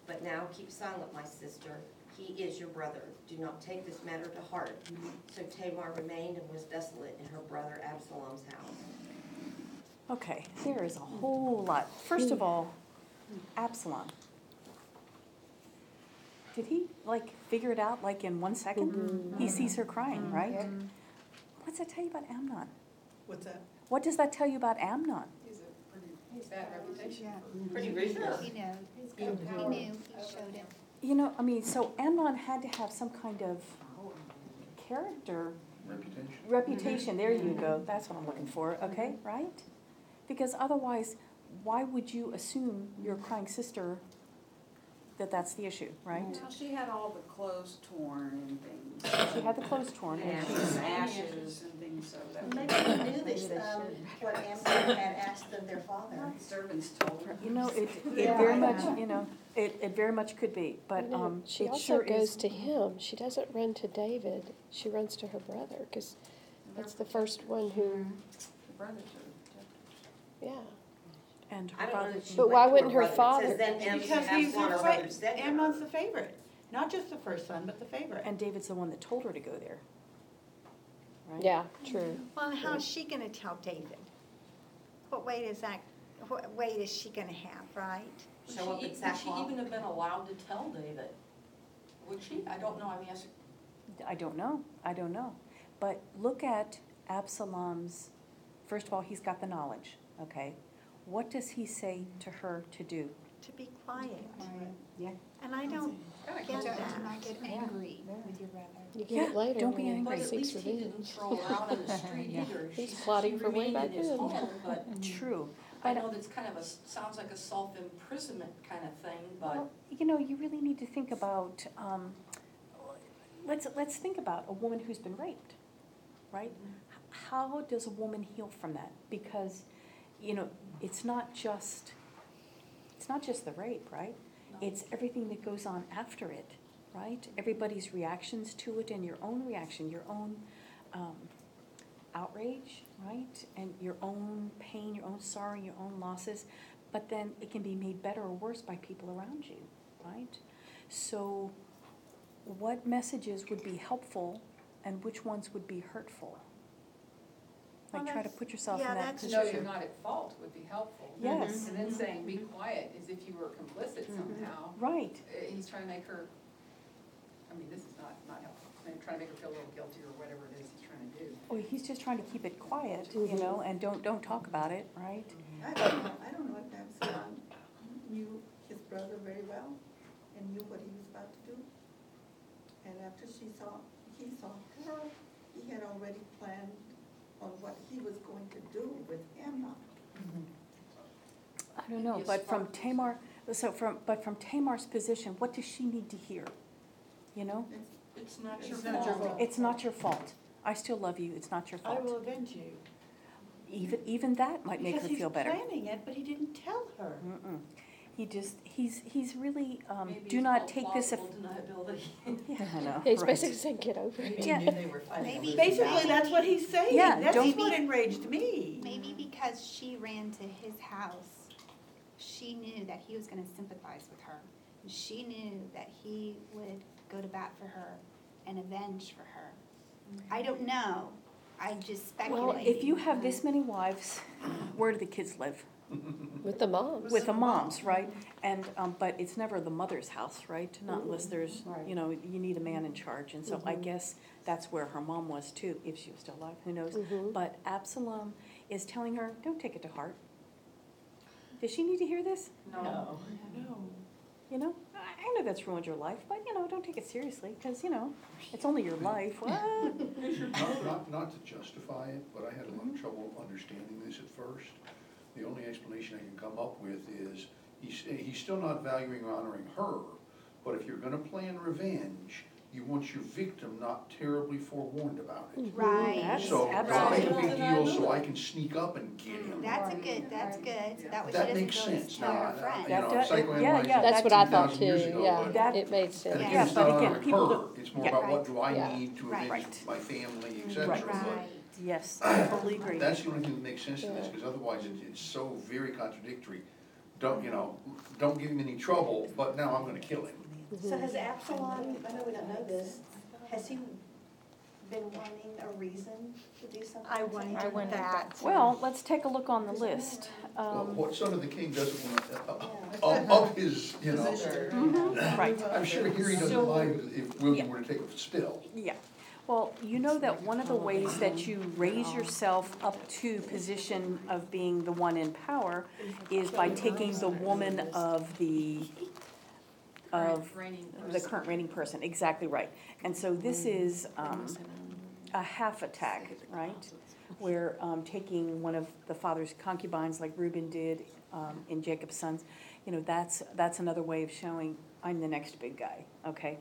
But now keep silent, my sister. He is your brother. Do not take this matter to heart. So Tamar remained and was desolate in her brother Absalom's house. Okay, there is a whole lot. First of all, Absalom. Did he, figure it out, in 1 second? He sees her crying, right? What's that tell you about Amnon? What's that? What does that tell you about Amnon? He's a pretty bad reputation. Pretty ruthless. He knew, he showed it. You know, so Amnon had to have some kind of character. Reputation, there you go, that's what I'm looking for, okay, right? Because otherwise, why would you assume your crying sister that that's the issue, right? Well, she had all the clothes torn and things. She had the clothes torn, and she's, Ashes and things, so that. Maybe they knew this, what Amnon had asked of their father. Servants told her. you know, it very much, it very much could be, but She it also sure goes is. to him. She doesn't run to David. She runs to her brother, because that's the first one who, The brothers are. yeah. And I her don't know father, that she But went why to her wouldn't her brother. It father- says then Because he's Absalom, her brother, said to her. Amnon's the favorite, not just the first son, but the favorite. and David's the one that told her to go there. right? Yeah, true. Well, and how's she gonna tell David? What weight is she gonna have, right? Show up at Would she sackcloth. even have been allowed to tell David? Would she? I don't know, I mean, I don't know. But look at Absalom's, first of all, he's got the knowledge, okay? What does he say to her to do? To be quiet. Yeah. And I don't get Do that. not get angry with your brother. You get Yeah, it later don't be when he angry. but at seeks least he didn't revenge. throw her out in the street either. He's She plotting for way remained back in his then. home, but True. I But, know that's kind of sounds like a self-imprisonment kind of thing, but. well, you know, you really need to think about, let's think about a woman who's been raped, right? How does a woman heal from that? Because, you know, it's not just the rape, right? It's everything that goes on after it, right? Everybody's reactions to it and your own reaction, your own outrage, right? And your own pain, your own sorrow, your own losses. But then it can be made better or worse by people around you, right? So what messages would be helpful and which ones would be hurtful? Like Well, try to that's- put yourself yeah, in that that's To know position. you're not at fault would be helpful. Yes. And then saying, be quiet, as if you were complicit somehow. Right. He's trying to make her, I mean, this is not helpful. Trying to make her feel a little guilty or whatever it is he's trying to do. Or he's just trying to keep it quiet, you know, and don't talk about it, right? I don't know if Absalom knew his brother very well and knew what he was about to do. And after he saw her, he had already planned on what he was going to do with Amnon. I don't know, but from Tamar's position, what does she need to hear? You know? It's not your It's not your fault. fault. It's not your fault. I still love you, it's not your I will fault. avenge you. Even that might make her feel better. Because he's planning it, but he didn't tell her. Mm-mm. He's really, Maybe do it's not called take this, plausible deniability. yeah, I know, He's right. basically saying, get over Maybe it. he Yeah. knew they were fighting. Maybe- over Basically, that's what he's saying. Yeah, That's don't- what enraged me. Maybe because she ran to his house, she knew that he was gonna sympathize with her. She knew that he would go to bat for her and avenge for her. I don't know, I'm just speculating. Well, if you have this many wives, where do the kids live? With the moms. With the moms, right? And, but it's never the mother's house, right? Not unless there's, Right. you know, you need a man in charge. And so I guess that's where her mom was too, if she was still alive, who knows? But Absalom is telling her, don't take it to heart. Does she need to hear this? No. No. You know, I know that's ruined your life, but, you know, don't take it seriously, because, you know, it's only your life. What? Not to justify it, but I had a lot of trouble understanding this at first. The only explanation I can come up with is, he's still not valuing or honoring her, but if you're gonna plan revenge, you want your victim not terribly forewarned about it. Right. That's So don't make a absolutely. big deal so I can sneak up and get him. That's that way she That doesn't makes go and sense tell now, her friend. That you know, does- yeah, psychoanalyzing yeah, That's what I thought 2,000 too, years ago, yeah, but- That- it made And sense. again, Yeah, it's but not again, honoring people her, don't- it's more yeah. about what do I Yeah. need to Right. avenge Right. my family, et cetera. Right. But Right. Yes, I totally agree. that's the only thing that makes sense to this, because otherwise it's so very contradictory. Don't, you know, don't give him any trouble, but now I'm gonna kill him. So has Absalom, I know we don't know this, has he been wanting a reason to do something? I wondered that. Well, let's take a look on the list. Well, what son of the king doesn't want, of his, you know, Right. I'm sure Harry doesn't mind if William were to take a spill. Yeah, well, you know that one of the ways that you raise yourself up to position of being the one in power is by taking the woman of the current reigning person, exactly right. And so this is a half attack, right? Where taking one of the father's concubines like Reuben did in Jacob's sons, you know, that's another way of showing I'm the next big guy, okay?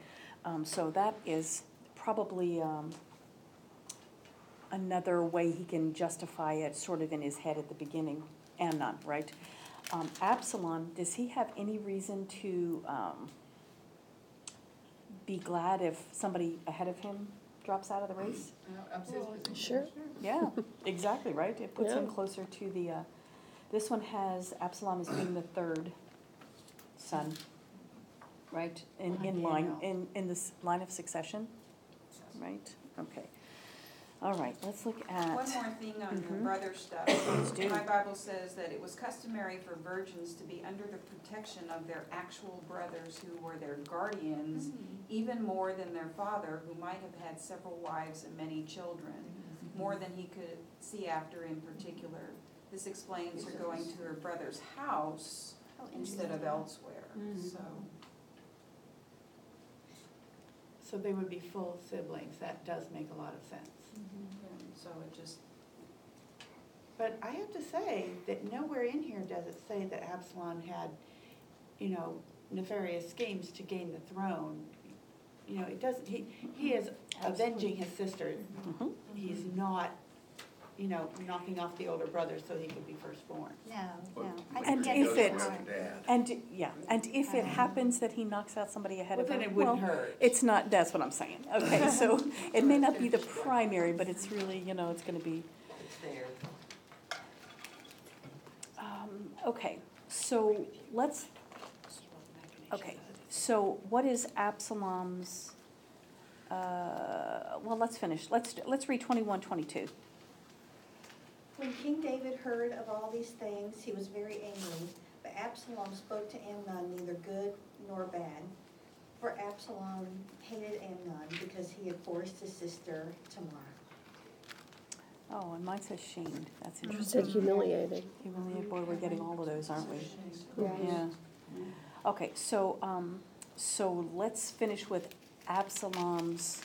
So that is probably another way he can justify it sort of in his head at the beginning. Amnon, right? Absalom, does he have any reason to be glad if somebody ahead of him drops out of the race? Ups his position. Sure. Yeah, exactly, right? It puts him Yeah. closer to the, this one has Absalom as being the third son, right? In line, in this line of succession, right? Okay. All right, let's look at. One more thing on the Mhm. brother stuff. Please do. My Bible says that it was customary for virgins to be under the protection of their actual brothers who were their guardians, even more than their father, who might have had several wives and many children, more than he could see after in particular. This explains her going to her brother's house instead of elsewhere, so. So they would be full siblings, that does make a lot of sense. So it just, But I have to say that nowhere in here does it say that Absalom had, nefarious schemes to gain the throne. It doesn't, he is avenging his sister. Mhm. He's not, knocking off the older brother so he could be firstborn. No, But- no. but I And think if that's it- right. Dad. And if it happens that he knocks out somebody ahead Well, of him. then it wouldn't well, hurt. It's not, that's what I'm saying. Okay, so it may not be the primary, but it's really, it's gonna be. It's there. Okay, so so what is Absalom's, well, let's finish. Let's read 21-22. When King David heard of all these things, he was very angry, but Absalom spoke to Amnon neither good nor bad. For Absalom hated Amnon because he had forced his sister Tamar. Oh, and mine says shamed. That's You interesting. said humiliated. Humiliated, boy, we're getting all of those, aren't we? Right. Yeah. Okay, so let's finish with Absalom's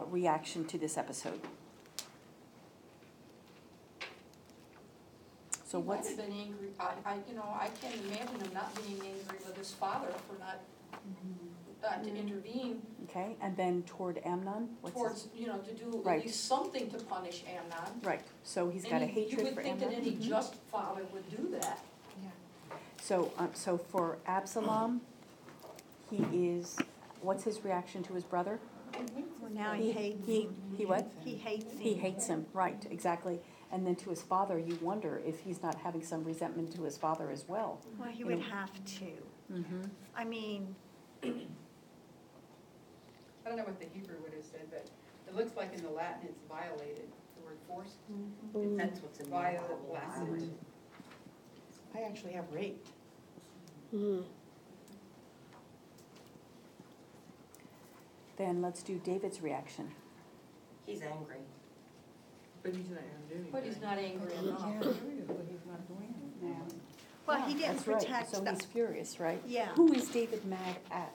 reaction to this episode. So He might what's, have been angry, I can't imagine him not being angry with his father for not to intervene okay, and then toward Amnon? What's his- towards, to do Right. at least something to punish Amnon. Right, so he's got a And you hatred would for think that Amnon. any just father would do that. So for Absalom, he is, what's his reaction to his brother? Well, now he hates him. He what? He hates him. He hates him, right, exactly. And then to his father, you wonder if he's not having some resentment to his father as well. Well, he You would know. have to. Mm-hmm. I mean, I don't know what the Hebrew would have said, but it looks like in the Latin it's violated, the word forced. That's what's in my Bible. Violate. I actually have raped. Then let's do David's reaction. He's angry. But he's not gonna do anything. But he's not angry enough. well, he Yeah, didn't that's right. protect So the, he's furious, right? yeah. Who is David mad at?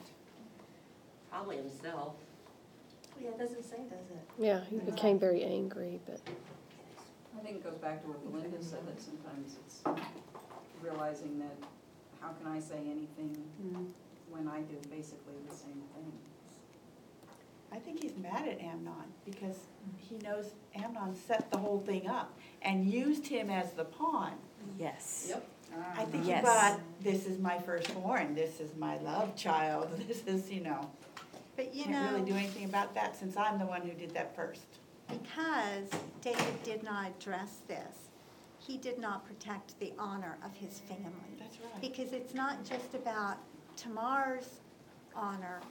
Probably himself. Yeah, it doesn't say, does it? Yeah, he became very angry, but. I think it goes back to what Belinda said, that sometimes it's realizing that, how can I say anything when I did basically the same thing? I think he's mad at Amnon because he knows Amnon set the whole thing up and used him as the pawn. Yes. Yep. I think he Yes. thought, this is my firstborn, this is my love child, this is, But you can't really do know, anything about that since I'm the one who did that first. because David did not address this, he did not protect the honor of his family. That's right. Because it's not just about Tamar's honor,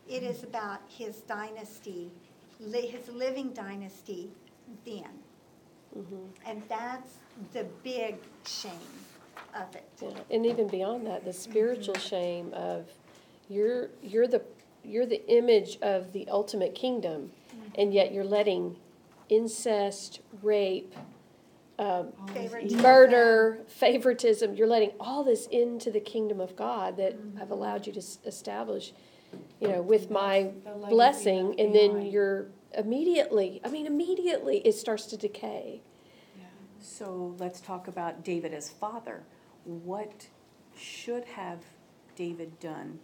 it is about his dynasty, his living dynasty then. And that's the big shame of it. Yeah, and even beyond that, the spiritual shame of you're the image of the ultimate kingdom, and yet you're letting incest, rape, Favoritism. murder, favoritism. You're letting all this into the kingdom of God that I've allowed you to establish, with my The legacy blessing, left and then behind. you're immediately it starts to decay. So let's talk about David as father. What should have David done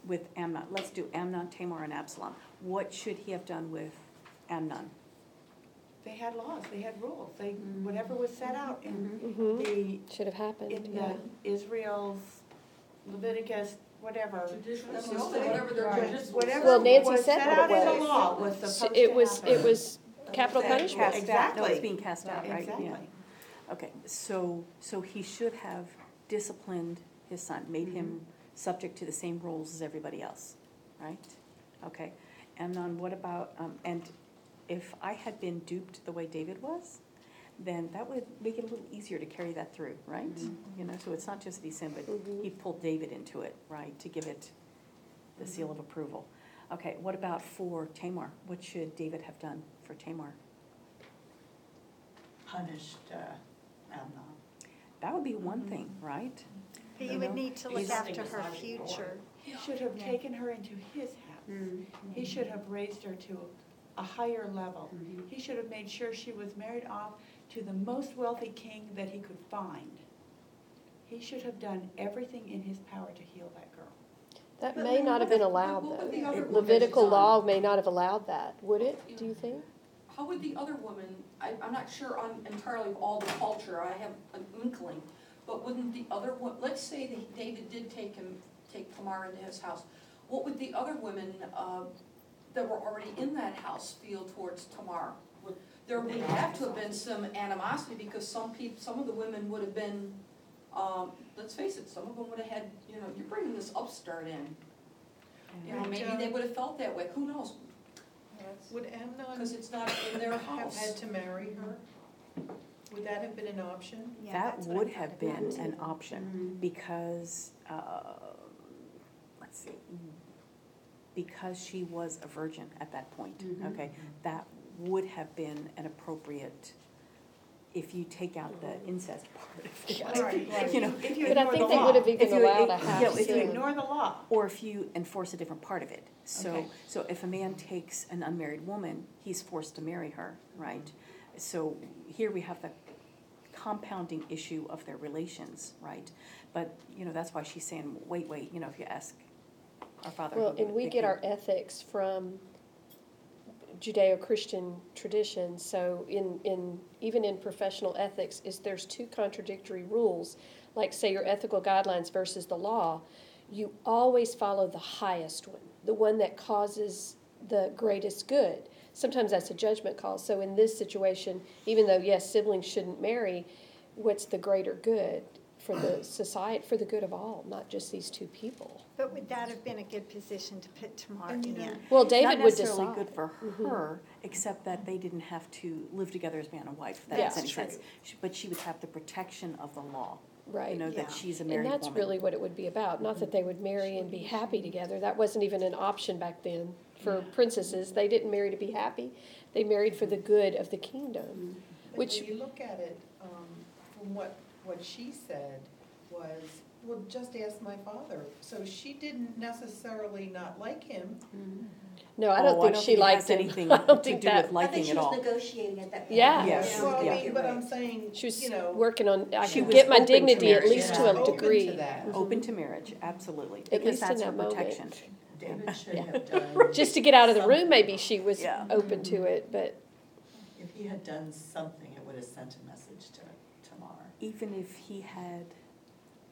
with Amnon? Let's do Amnon, Tamar, and Absalom. What should he have done with Amnon? They had laws, they had rules, whatever was set out in Mhm. the, Should have happened, in yeah. the Israel's Leviticus, whatever. Whatever their Right. judges. Whatever Well, Nancy was said set what out it in the was. law was supposed to It was happen. capital punishment. Cast out, no, it's Exactly. being cast out, right? Exactly. Yeah. Okay, so he should have disciplined his son, made him subject to the same rules as everybody else, right? Okay, Amnon, what about, and if I had been duped the way David was, then that would make it a little easier to carry that through, right? You know, so it's not just that he sinned, but he pulled David into it, right, to give it the seal of approval. Okay, what about for Tamar? What should David have done for Tamar? Punished Amnon. That would be one thing, right? He You would know, need to look he's- after her future. He should have taken her into his house. He should have raised her to a higher level. He should have made sure she was married off to the most wealthy king that he could find. He should have done everything in his power to heal that girl. That But may then not have what been if- allowed, what would the though. other woman Levitical have done? law may not have allowed that, would it, do you think? How would the other woman, I'm not sure on entirely of all the culture, I have an inkling, but wouldn't the other, let's say that David did take Tamar into his house, what would the other women, that were already in that house feel towards Tamar? There would have to have been some animosity, because some of the women would have been, let's face it, some of them would have had, you're bringing this upstart in. Maybe they would have felt that way, who knows? Would Amnon Because it's not in their have house. had to marry her? Would that have been an option? Yeah, That that's what I would thought have of been that, an too. option, because, let's see, because she was a virgin at that point, okay? That would have been an appropriate, if you take out the incest part of it. Right. You know, If you But I ignore think the they law. would have If even you- allowed a if- half yeah, If you sin. ignore the law. Or if you enforce a different part of it. So, Okay. so if a man takes an unmarried woman, he's forced to marry her, right? So here we have the compounding issue of their relations, right? But, that's why she's saying, wait, if you ask our Father. Well, who and we art get in our ethics from Judeo-Christian traditions, so even in professional ethics, there's two contradictory rules, like say your ethical guidelines versus the law, you always follow the highest one, the one that causes the greatest good. Sometimes that's a judgment call, so in this situation, even though, yes, siblings shouldn't marry, what's the greater good for the society, for the good of all, not just these two people? But would that have been a good position to put Tamar And, in? Well, Not David would necessarily decide. good for her, except that they didn't have to live together as man and wife, if that Yeah. makes any That's sense. But she would have the protection of the law, Right. Yeah. that she's a married And woman. that's really what it would be about, not that they would marry and be happy together. That wasn't even an option back then for princesses. They didn't marry to be happy. They married for the good of the kingdom. But Which- when you look at it, from what she said was, well, just ask my father. So she didn't necessarily not like him. No, I don't think she liked it has him. anything I don't to think do that- with liking at all. I think she was negotiating at that point. Yeah. Yes. Well, I Yeah. mean, but I'm saying, She was you know. working on, I She can was get my open to dignity at marriage. least to a Open to degree. that. Open to marriage, absolutely, At because least in that's her that moment. protection. David should Yeah. have done. Just to get out of the room, maybe she was Yeah. open to it, but If he had done something, it would have sent a message to Tamar. Even if he had,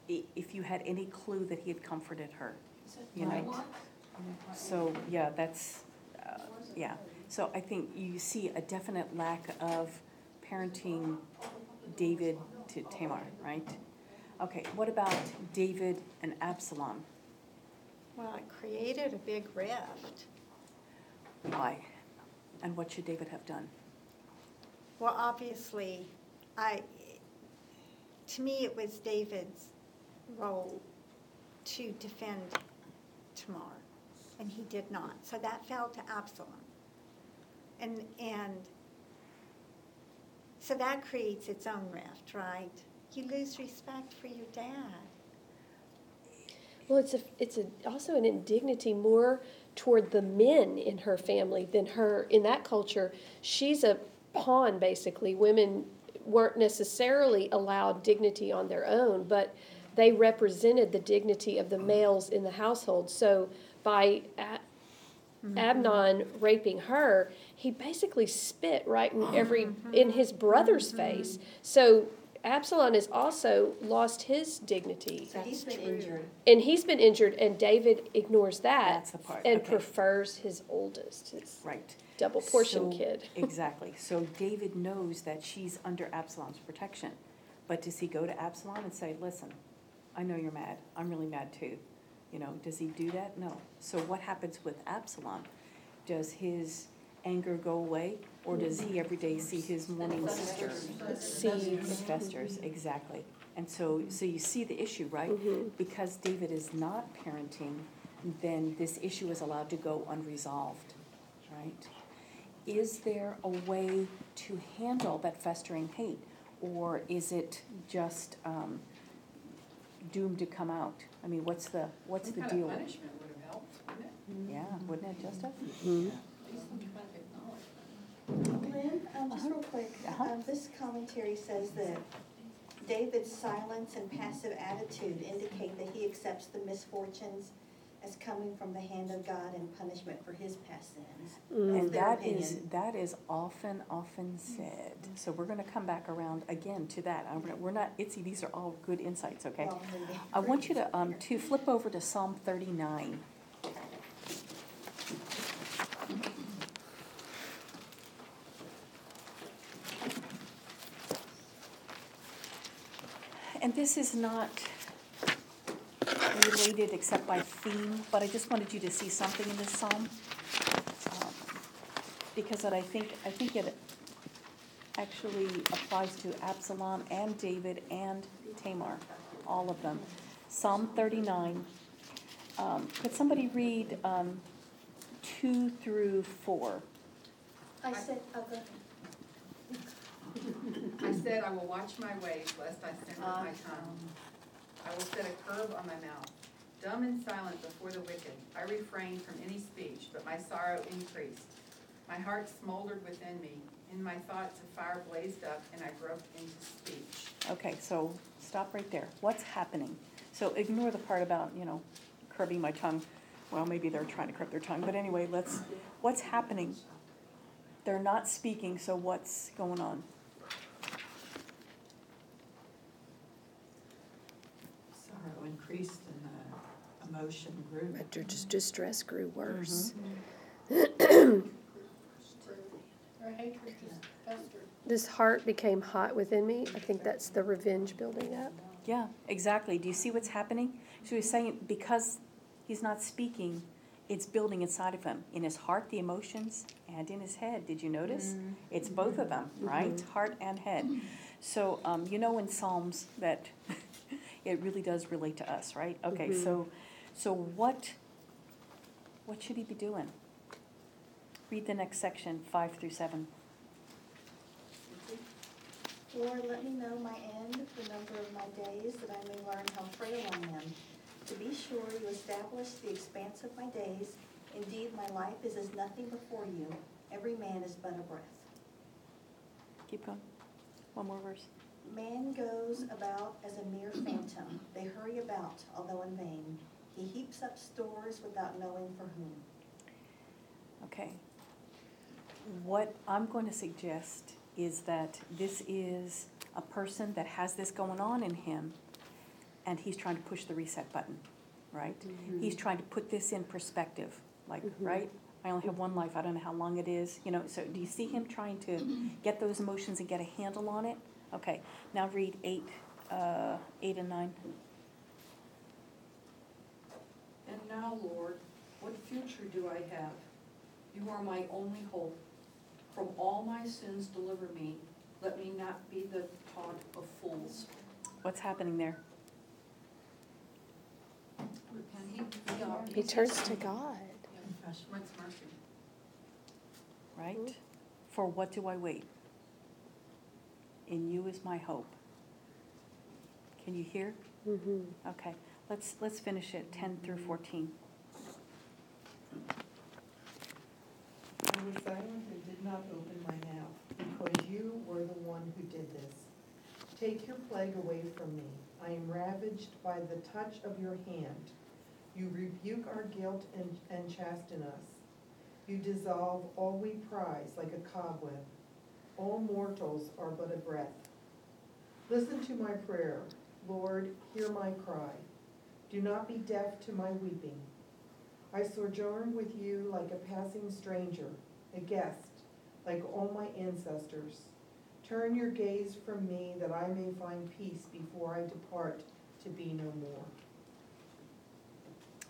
if you had any clue that he had comforted her, you know? So, yeah, that's, yeah. So I think you see a definite lack of parenting David to Tamar, right? Okay, what about David and Absalom? Well, it created a big rift. Why? And what should David have done? Well, obviously, to me, it was David's role to defend Tamar, and he did not. So that fell to Absalom. And so that creates its own rift, right? You lose respect for your dad. well, it's also an indignity more toward the men in her family than her. In that culture, she's a pawn, basically. Women weren't necessarily allowed dignity on their own, but they represented the dignity of the males in the household. So by Amnon raping her, he basically spit right in his brother's face. So Absalom has also lost his dignity. So he's been injured. And he's been injured, and David ignores that. That's the part, and okay. prefers his oldest, his Right. double portion So- kid. Exactly. So David knows that she's under Absalom's protection. But does he go to Absalom and say, listen, I know you're mad. I'm really mad too. You know, does he do that? No. So what happens with Absalom? Does his anger go away? Or does he every day see his mourning sister? It festers, exactly. And so you see the issue, right? Because David is not parenting, then this issue is allowed to go unresolved, right? Is there a way to handle that festering hate? Or is it just doomed to come out? I mean, what's the Some deal? kind of punishment would have helped, wouldn't it? Yeah, wouldn't it just have? At least some kind of acknowledgement. Lynn, just real quick, this commentary says that David's silence and passive attitude indicate that he accepts the misfortunes as coming from the hand of God and punishment for his past sins. And Their that is often said. So we're gonna come back around again to that. We're not, Itzy, these are all good insights, okay? Well, maybe. I want you to flip over to Psalm 39. And this is not related except by theme, but I just wanted you to see something in this psalm. Because I think it actually applies to Absalom and David and Tamar, all of them. Psalm 39. Could somebody read 2 through 4? I said, I said, I will watch my ways, lest I sin with my tongue. I will set a curb on my mouth. Dumb and silent before the wicked, I refrained from any speech, but my sorrow increased. My heart smoldered within me. In my thoughts a fire blazed up, and I broke into speech. Okay, so stop right there. What's happening? So ignore the part about, curbing my tongue. Well, maybe they're trying to curb their tongue, but anyway, what's happening? They're not speaking, so what's going on? Sorrow increased and the emotion grew. Distress grew worse. Our hatred just festered. This heart became hot within me. I think that's the revenge building up. Yeah, exactly. Do you see what's happening? So he's saying because he's not speaking, it's building inside of him, in his heart, the emotions, and in his head. Did you notice? It's both of them, right? Heart and head. So, in Psalms that it really does relate to us, right? Okay, so what should he be doing? Read the next section, 5 through 7. Lord, let me know my end, the number of my days, that I may learn how frail I am. To be sure, you establish the expanse of my days. Indeed, my life is as nothing before you. Every man is but a breath. Keep going. One more verse. Man goes about as a mere phantom. They hurry about, although in vain. He heaps up stores without knowing for whom. Okay. What I'm going to suggest is that this is a person that has this going on in him, and he's trying to push the reset button, right? He's trying to put this in perspective, like, right? I only have one life, I don't know how long it is, so do you see him trying to get those emotions and get a handle on it? Okay, now read 8 and 9. And now, Lord, what future do I have? You are my only hope. From all my sins deliver me. Let me not be the taunt of fools. What's happening there? He turns to God. What's mercy? Right? For what do I wait? In you is my hope. Can you hear? Okay, let's finish it, 10 through 14. I was silent and did not open my mouth, because you were the one who did this. Take your plague away from me. I am ravaged by the touch of your hand. You rebuke our guilt and chasten us. You dissolve all we prize like a cobweb. All mortals are but a breath. Listen to my prayer. Lord, hear my cry. Do not be deaf to my weeping. I sojourn with you like a passing stranger, a guest, like all my ancestors. Turn your gaze from me that I may find peace before I depart to be no more.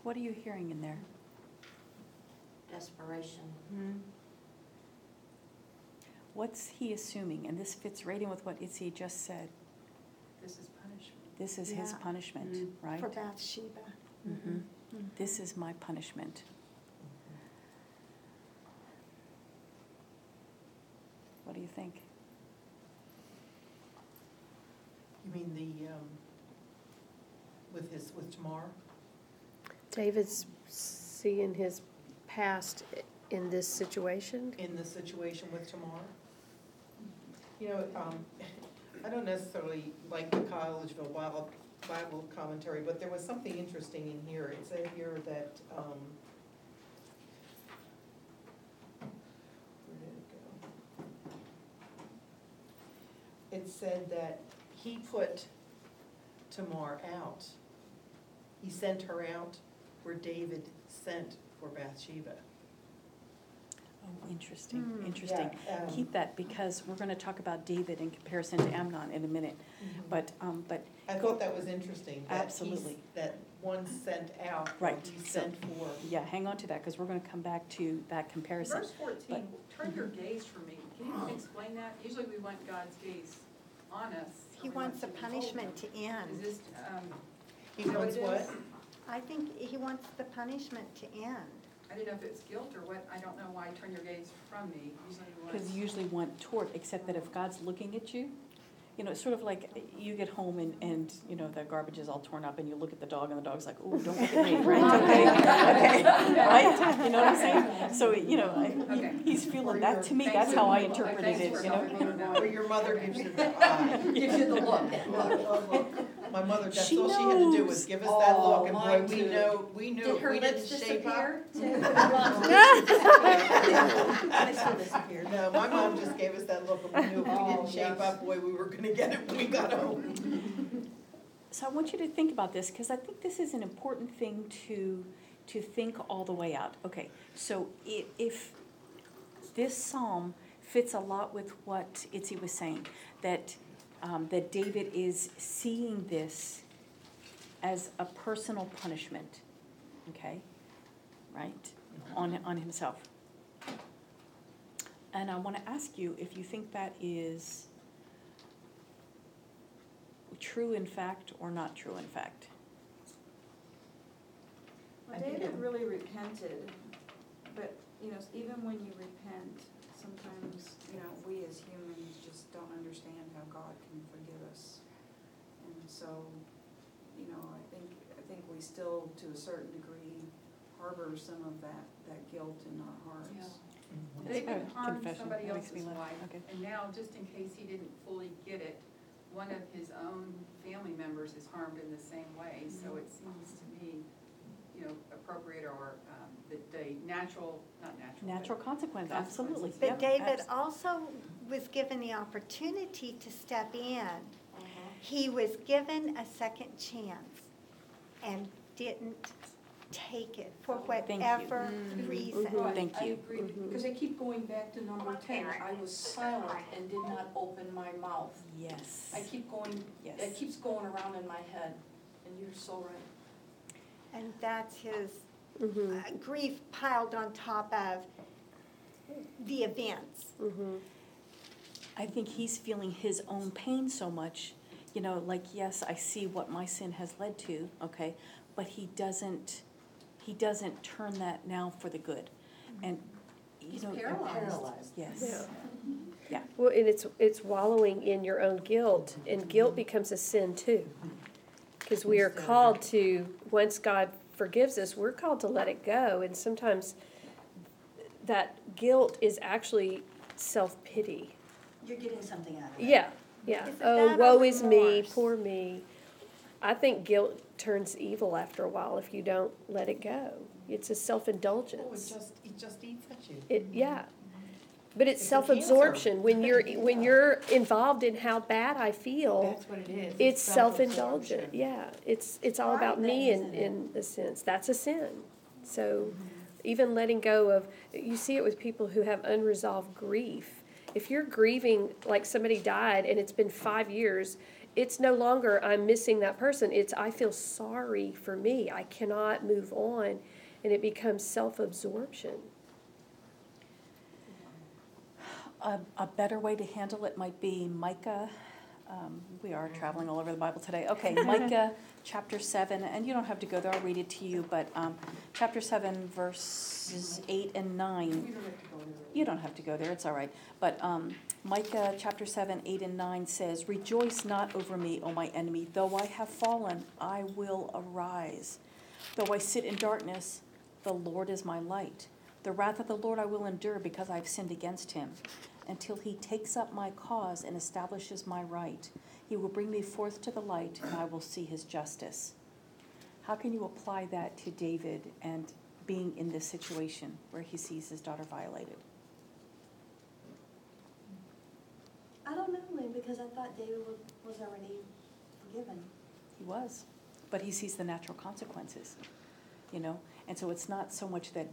What are you hearing in there? Desperation. what's he assuming? And this fits right in with what Itzi just said. This is punishment. This is his Yeah. punishment, right? For Bathsheba. Mhm. This is my punishment. What do you think? You mean with Tamar? David's seeing his past in this situation. In the situation with Tamar? You know, I don't necessarily like the Collegeville Bible commentary, but there was something interesting in here. It said here that, where did it go? It said that he put Tamar out. He sent her out where David sent for Bathsheba. Oh, interesting, interesting. Yeah, Keep that, because we're gonna talk about David in comparison to Amnon in a minute. But I thought that was interesting. That Absolutely. That one sent out, Right, he so- sent for. yeah, hang on to that, because we're gonna come back to that comparison. Verse 14, turn your gaze from me. Can you explain that? Usually we want God's gaze on us. or He we wants the want to behold punishment him. to end. Is this, He is that wants it what? is? I think he wants the punishment to end. I didn't know if it's guilt or what. I don't know why turn your gaze from me. Usually we want. Because you usually want toward, except that if God's looking at you, you know, it's sort of like you get home and, you know, the garbage is all torn up and you look at the dog and the dog's like, oh, don't look at me, right? Okay, right? You know what I'm saying? So, you know, he's feeling that, to me, that's how I interpreted it, you know? Or your mother gives you the eye. Gives you the look. My mother, that's She all she had to do knows. was give us that look, and boy, mine we too. knew Did if her we didn't lips shape up. disappear too? They still disappeared. No, my mom just gave us that look, and we knew if we Oh, didn't shape yes. up, boy, we were gonna get it when we got home. So I want you to think about this, because I think this is an important thing to think all the way out. Okay, so if this psalm fits a lot with what Itzi was saying, that David is seeing this as a personal punishment, okay, right, on himself. And I want to ask you if you think that is true in fact or not true in fact. Well, David really repented, but, you know, even when you repent, sometimes, you know, we as humans just don't understand how God can forgive us. And so, you know, I think we still, to a certain degree, harbor some of that guilt in our hearts. Yeah. David harmed Confession. somebody That makes else's me laugh. life, Okay. and now, just in case he didn't fully get it, one of his own family members is harmed in the same way, so it seems to me, you know, appropriate or the natural, not natural. Natural but consequence, absolutely. consequences. But Yep, David abs- also was given the opportunity to step in. He was given a second chance and didn't take it for Thank you. whatever reason. Right, Thank I you. agree, because I keep going back to number 10. I was silent and did not open my mouth. Yes. I keep going, Yes. it keeps going around in my head, and you're so right. And that's his grief piled on top of the events. I think he's feeling his own pain so much, you know, like, yes, I see what my sin has led to, okay, but he doesn't turn that now for the good. And, you He's know. paralyzed. Yes. Yeah. Well, and it's wallowing in your own guilt, and guilt becomes a sin too. Because we are called to, once God forgives us, we're called to let it go, and sometimes that guilt is actually self-pity. You're getting something out of it. Yeah. Is it Oh, that woe or is me, remorse? poor me. I think guilt turns evil after a while if you don't let it go. It's a Oh, self-indulgence. it just eats at you. Yeah. But it's It's a self-absorption. When you're involved in how bad I feel, That's what it is. it's self-absorption. self-indulgent. Yeah. It's all about me in a sense. That's a sin. So even letting go of, you see it with people who have unresolved grief. If you're grieving like somebody died and it's been 5 years, it's no longer I'm missing that person. It's I feel sorry for me. I cannot move on. And it becomes self-absorption. A better way to handle it might be Micah, we are traveling all over the Bible today. Okay, Micah chapter 7, and you don't have to go there, I'll read it to you, but chapter 7, verses 8 and 9. You don't have to go there, it's all right. But Micah chapter 7, 8 and 9 says, "Rejoice not over me, O my enemy. Though I have fallen, I will arise. Though I sit in darkness, the Lord is my light. The wrath of the Lord I will endure because I have sinned against him. Until he takes up my cause and establishes my right, he will bring me forth to the light, and I will see his justice." How can you apply that to David and being in this situation where he sees his daughter violated? I don't know, Lynn, because I thought David was already forgiven. He was, but he sees the natural consequences, you know? And so it's not so much that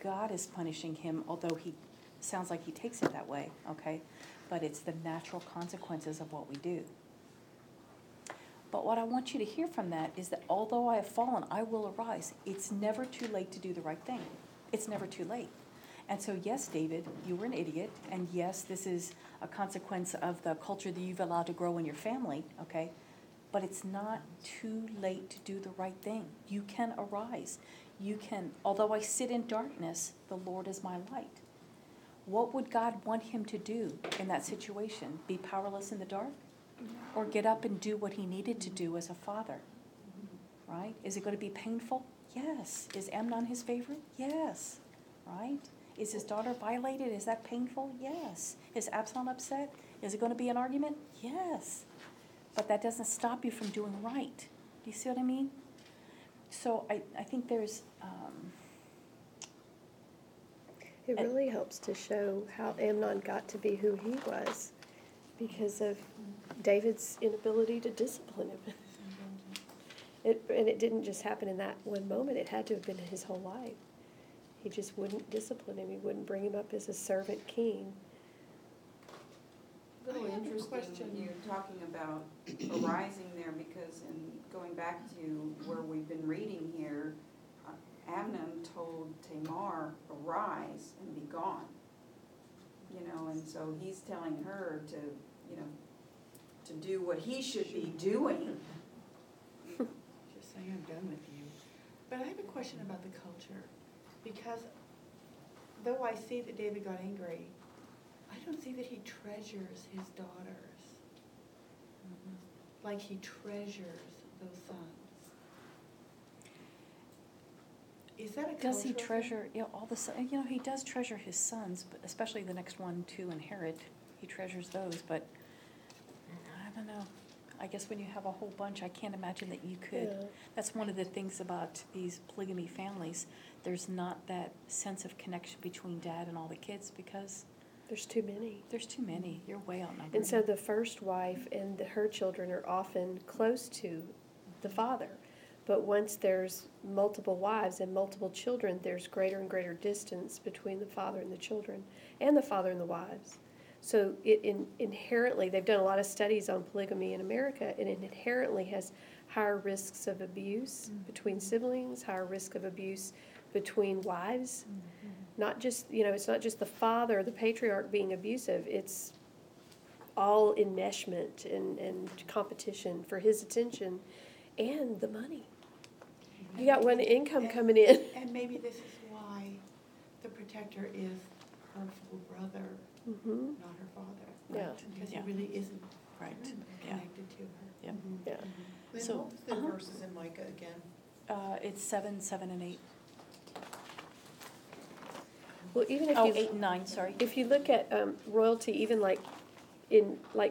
God is punishing him, although he sounds like he takes it that way, okay? But it's the natural consequences of what we do. But what I want you to hear from that is that although I have fallen, I will arise. It's never too late to do the right thing. It's never too late. And so, yes, David, you were an idiot, and yes, this is a consequence of the culture that you've allowed to grow in your family, okay? But it's not too late to do the right thing. You can arise. You can, although I sit in darkness, the Lord is my light. What would God want him to do in that situation? Be powerless in the dark? Or get up and do what he needed to do as a father? Right? Is it going to be painful? Yes. Is Amnon his favorite? Yes. Right? Is his daughter violated? Is that painful? Yes. Is Absalom upset? Is it going to be an argument? Yes. But that doesn't stop you from doing right. Do you see what I mean? So I think there's... It really helps to show how Amnon got to be who he was because of David's inability to discipline him. And it didn't just happen in that one moment. It had to have been his whole life. He just wouldn't discipline him. He wouldn't bring him up as a servant king. A little interesting, you're talking about arising there because in going back to where we've been reading here, Amnon told Tamar, "Arise and be gone." You know, and so he's telling her to, you know, to do what he should be doing. Just saying I'm done with you. But I have a question about the culture, because though I see that David got angry, I don't see that he treasures his daughters. Like he treasures those sons. Is that a cultural Does he thing? treasure, you know, all the, you know, he does treasure his sons, but especially the next one to inherit. He treasures those, but I don't know. I guess when you have a whole bunch, I can't imagine that you could. Yeah. That's one of the things about these polygamy families. There's not that sense of connection between dad and all the kids because There's too many. there's too many. You're way outnumbered. And so the first wife and her children are often close to the father. But once there's multiple wives and multiple children, there's greater and greater distance between the father and the children and the father and the wives. So it inherently, they've done a lot of studies on polygamy in America, and it inherently has higher risks of abuse between siblings, higher risk of abuse between wives. Not just, you know, it's not just the father, the patriarch being abusive, it's all enmeshment and competition for his attention and the money. You got one income coming in. And maybe this is why the protector is her full brother, not her father. Yeah. Because Yeah. he really isn't Right. connected to her. Yeah. Yeah. Lynn, So- what was the verses in Micah again? It's 7, 7, and 8. Well, even if Oh, you 8 and 9, sorry. if you look at royalty, even like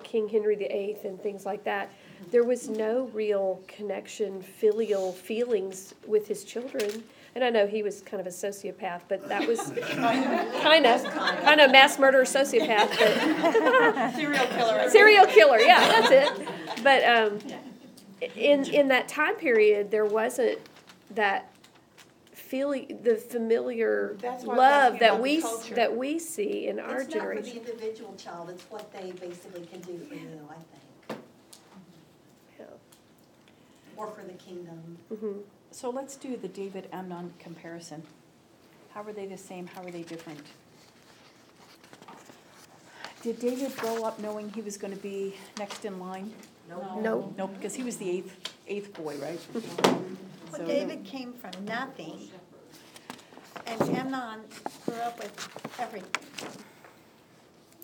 King Henry VIII and things like that, there was no real connection, filial feelings with his children. And I know he was kind of a sociopath, but that was kind of mass murderer sociopath. But serial killer, yeah, that's it. But in that time period, there wasn't that feeling, the familiar That's why I'm love asking that about the culture. we see in our It's not for generation. the individual child, it's what they basically can do for you, I think, Yeah. or for the kingdom. Mm-hmm. So let's do the David-Amnon comparison. How are they the same? How are they different? Did David grow up knowing he was gonna be next in line? No. Nope, because he was the eighth boy, right? Well, So- David came from nothing, and Amnon grew up with everything.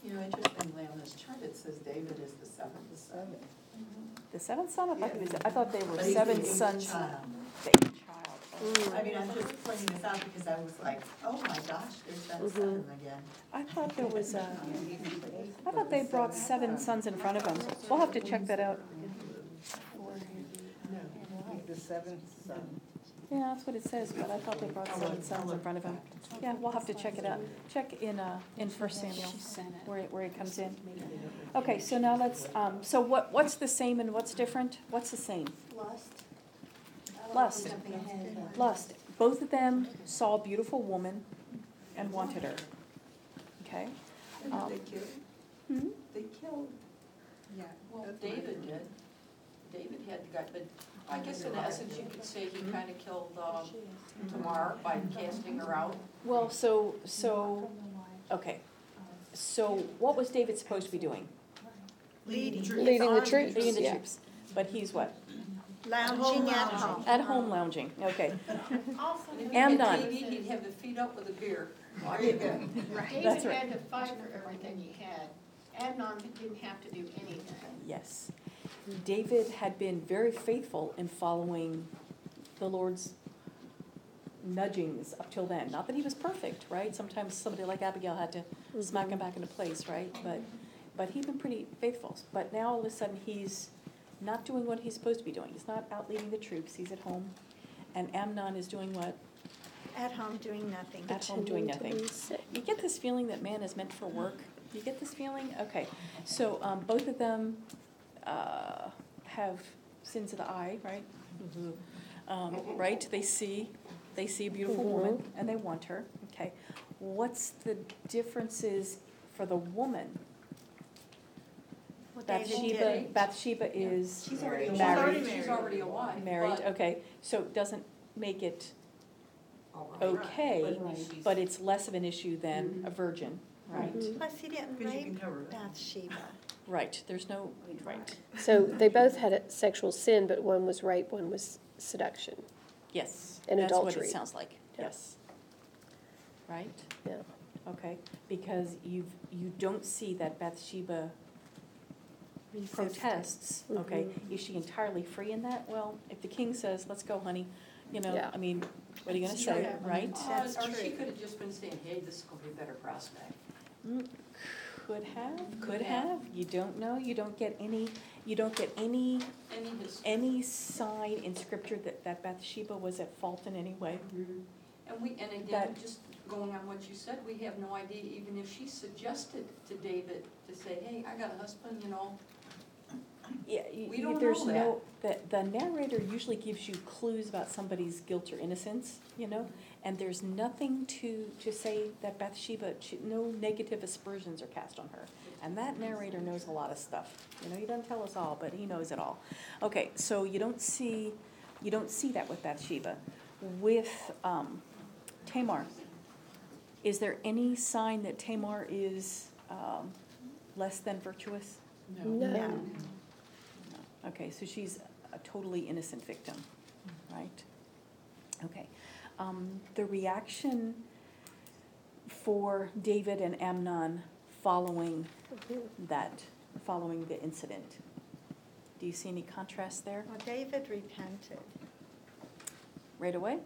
You know, interestingly, on this chart, it says David is the seventh son. The seventh son? I thought they were But he's seven the eighth sons. child. The eighth child. I mean, I'm just pointing this out because I was like, oh my gosh, there's that son again. I thought there was I thought they brought seven sons in front of them. We'll have to check that out. The seventh son. Yeah, that's what it says, but I thought they brought seven sons in front of him. Yeah, we'll have to check it out. Check in 1 Samuel, where it comes in. Okay, so now let's, so what's the same and what's different? What's the same? Lust. Lust. Both of them saw a beautiful woman and wanted her. Okay? Who did they kill? Hmm? They killed. Yeah. Well, David did. David had the guy, but I guess in essence, you could say he kind of killed Tamar by casting her out. Well, so, okay. So what was David supposed to be doing? Leading the troops, Leading the yeah. troops. But he's what? lounging at home. At home lounging, okay. And if he Amnon. had TV, he'd have the feet up with a beer. David That's right. had to fight for everything he had. Amnon didn't have to do anything. Yes. David had been very faithful in following the Lord's nudgings up till then. Not that he was perfect, right? Sometimes somebody like Abigail had to smack him back into place, right? But he'd been pretty faithful. But now all of a sudden he's not doing what he's supposed to be doing. He's not out leading the troops. He's at home. And Amnon is doing what? At home doing nothing. At home doing nothing. You get this feeling that man is meant for work? You get this feeling? Okay. So both of them have sins of the eye, right? Right? They see a beautiful woman and they want her. Okay. What's the differences for the woman? Bathsheba is She's already married. She's already a wife. Married, but- okay. So it doesn't make it All right. okay, But but it's less of an issue than a virgin, right? Plus, he didn't rape Bathsheba. Right, there's no, right. So they both had a sexual sin, but one was rape, one was seduction. Yes, And that's what adultery. it sounds like, Yeah. yes. Right? Yeah. Okay, because you don't see that Bathsheba protests, okay? Is she entirely free in that? Well, if the king says, let's go, honey, you know, Yeah. I mean, what are you gonna say, right? Or she could have just been saying, hey, this is gonna be a better prospect. Could have, you don't know, you don't get any Any history. sign in scripture that Bathsheba was at fault in any way. And again, that- just going on what you said, we have no idea even if she suggested to David to say, hey, I got a husband, you know. Yeah, We don't there's know the narrator usually gives you clues about somebody's guilt or innocence, you know? And there's nothing to say that Bathsheba, no negative aspersions are cast on her. And that narrator knows a lot of stuff. You know, he doesn't tell us all, but he knows it all. Okay, so you don't see that with Bathsheba. With Tamar, is there any sign that Tamar is less than virtuous? No. Okay, so she's a totally innocent victim, right? Okay. The reaction for David and Amnon following the incident. Do you see any contrast there? Well, David repented, Right away?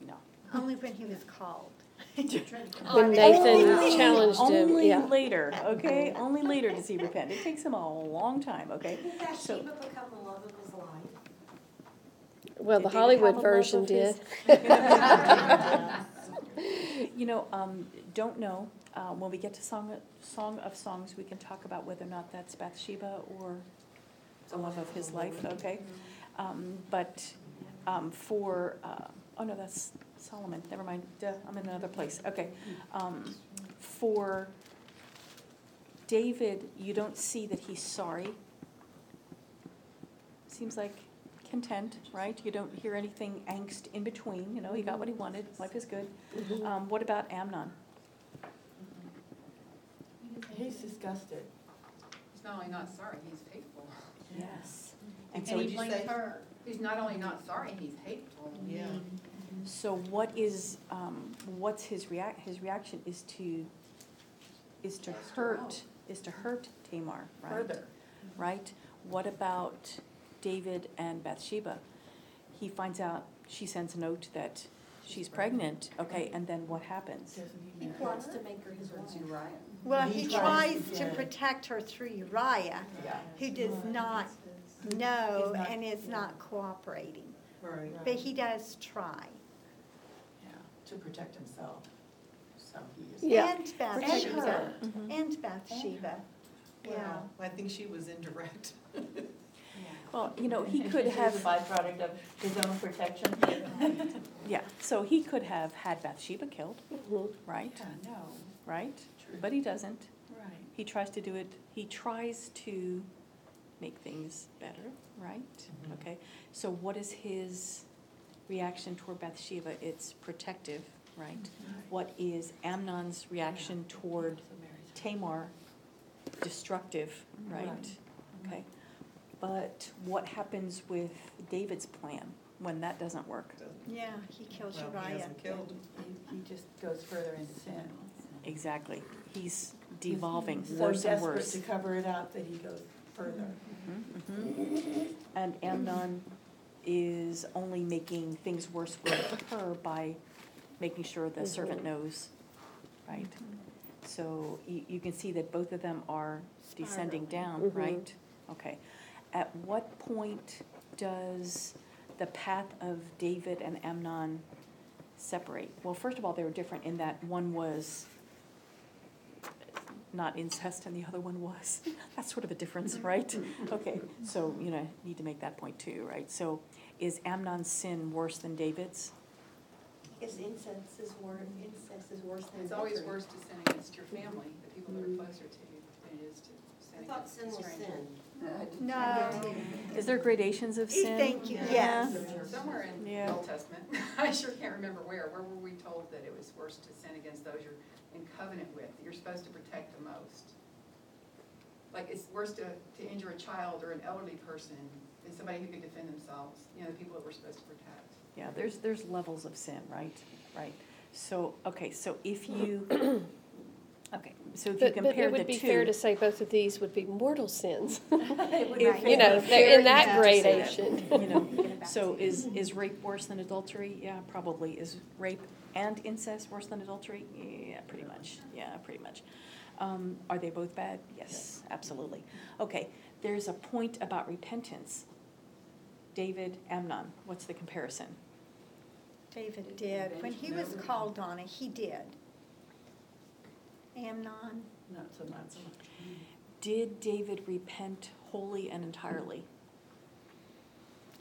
No. only when he was called. When Nathan challenged him, Only yeah. later, okay? Only later does he repent. It takes him a long time, okay? Did So- Bathsheba become the love of his life? Well, the Did David have a Hollywood love version of did. You know, don't know. When we get to Song of Songs, we can talk about whether or not that's Bathsheba or the love of his life, okay? But for, oh no, that's Solomon, never mind, duh, I'm in another place, okay. For David, you don't see that he's sorry. Seems like content, right? You don't hear anything angst in between, you know, he got what he wanted, life is good. What about Amnon? He he's disgusted. He's not only not sorry, he's hateful. Yes. And so he blames her. He's not only not sorry, he's hateful. Yeah. So what is, what's his reaction is to hurt Tamar, right? Further. Right? What about David and Bathsheba? He finds out, she sends a note that she's pregnant, okay, and then what happens? He wants to make her his wife. Uriah. Well, He he tries tries to to- protect her through Uriah, Yeah. who does not know He's not- and is not cooperating. Right. But he does try. Yeah, to protect himself, so he is. Yeah. And And Bathsheba. her. And Bathsheba, yeah. Well, I think she was indirect. Well, you know, he could He's have, a byproduct of his own protection. yeah, so he could have had Bathsheba killed, right? Yeah, no, Right? true. But he doesn't. Right. He tries to do it, he tries to make things better, right? Okay, so what is his reaction toward Bathsheba? It's protective, right? What is Amnon's reaction toward Tamar? Destructive, right? Right. Okay, but what happens with David's plan when that doesn't work? Yeah, he kills Well, he Uriah. hasn't killed. He just goes further into sin. Exactly, he's devolving He's worse and So worse. desperate to cover it up that he goes further. And Amnon is only making things worse with her by making sure the servant knows, right? So you can see that both of them are descending down, right? Okay. At what point does the path of David and Amnon separate? Well, first of all, they were different in that one was not incest and the other one was. That's sort of a difference, right? Okay, so, you know, need to make that point too, right? So is Amnon's sin worse than David's? I guess incest is worse than. It's always adultery. worse to sin against your family, the people that are closer to you, than it is to I sin thought against sin a was stranger. sin. No. Is there gradations of sin? Thank you, Yeah. yes. Somewhere in Yeah. the Old Testament, I sure can't remember where were we told that it was worse to sin against those you're in covenant with, that you're supposed to protect the most? Like, it's worse to injure a child or an elderly person than somebody who could defend themselves, you know, the people that we're supposed to protect. Yeah, there's levels of sin, right? Right. So, okay, so if you, okay, so if you But compare it the would be fair to two. say both of these would be mortal sins. If- You know, they're in that gradation. You know, so is rape worse than adultery? Yeah, probably. Is rape and incest worse than adultery? Yeah, pretty much. Yeah, pretty much. Are they both bad? Yes, absolutely. Okay, there's a point about repentance. David, Amnon, what's the comparison? David did. When he was called on it, he did. Amnon, Not so much. Did David repent wholly and entirely?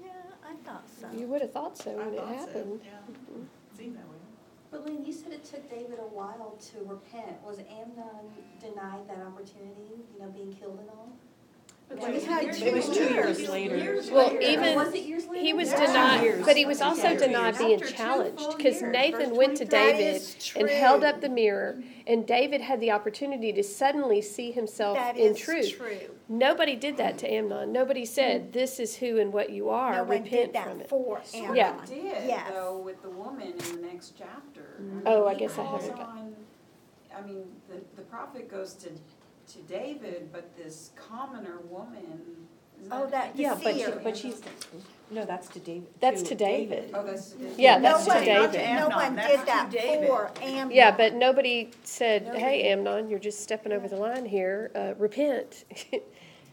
yeah, I thought so. You would have thought so when it happened. Seemed that way. But Lynn, you said it took David a while to repent. Was Amnon denied that opportunity, you know, being killed and all? It was 2 years later. Well, even, Was it years later? he was Yeah. denied, Years. but he was also Yeah. denied being After 2 challenged, full because years, Nathan verse went to 23. David is and held true. up the mirror, and David had the opportunity to suddenly see himself That in is truth. true. Nobody did that to Amnon. Nobody said, this is who and what you are, No one repent did from that it. for Sort Amnon. Yeah. of did, Yes. though, with the woman in the next chapter. mean, Oh, I he guess I calls haven't got- on- I mean, the prophet goes to David, but this commoner woman. isn't Oh, that Yeah, but seer. she's, no, that's to David. That's to David. Oh, that's. Yeah, No that's to one, David. no one That's did to that David. for Amnon. Yeah, but nobody said, Nobody. hey, Amnon, you're just stepping over the line here, repent.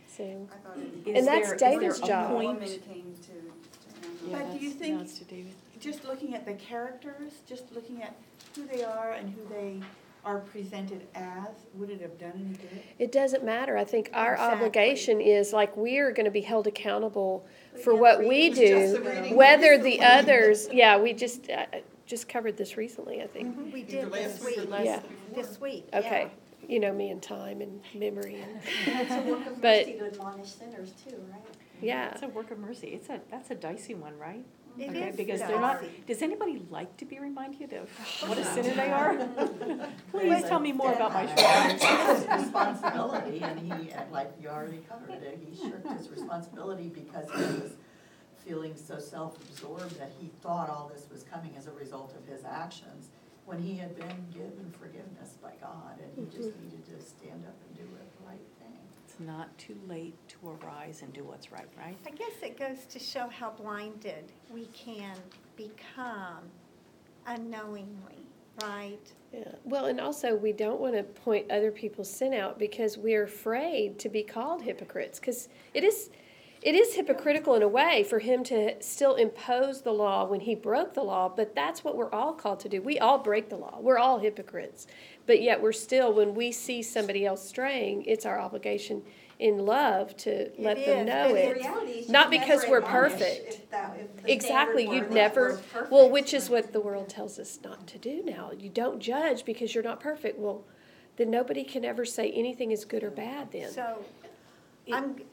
So, I thought it. Is And that's there- is David's there a job. The point- woman came to Amnon. Yeah, But do you that's- think- no, it's to David. Just looking at the characters, just looking at who they are and who they are presented as, would it have done any good? it doesn't matter. I think our Exactly. obligation is, like, we're gonna be held accountable for yeah, what reading we was do, just reading whether the recently. others, yeah, we just covered this recently, I think. We Either did last this week or week, last Yeah. before. this week, yeah. Okay, you know me and time and memory and, It's a work of But- mercy to admonish sinners too, right? yeah. It's a work of mercy. That's a dicey one, right? It Okay, is because they're not, dicey. does anybody like to be reminded of what a sinner they are? Please tell me more about my shortcomings. It's his responsibility, and he, like you already covered it, he shirked his responsibility because he was feeling so self-absorbed that he thought all this was coming as a result of his actions, when he had been given forgiveness by God, and he just needed to stand up and do the right thing. It's not too late to arise and do what's right, right? I guess it goes to show how blinded we can become unknowingly, right? Yeah. Well, and also we don't want to point other people's sin out because we're afraid to be called hypocrites. Because it is hypocritical in a way for him to still impose the law when he broke the law, but that's what we're all called to do. We all break the law. We're all hypocrites. But yet we're still, when we see somebody else straying, it's our obligation in love to let them know But it. in reality, it's Not just because never we're admonish perfect. if the Exactly, standard you'd were that never, we're perfect. well, which is what the world tells us not to do now. You don't judge because you're not perfect. Well, then nobody can ever say anything is good or bad then. So,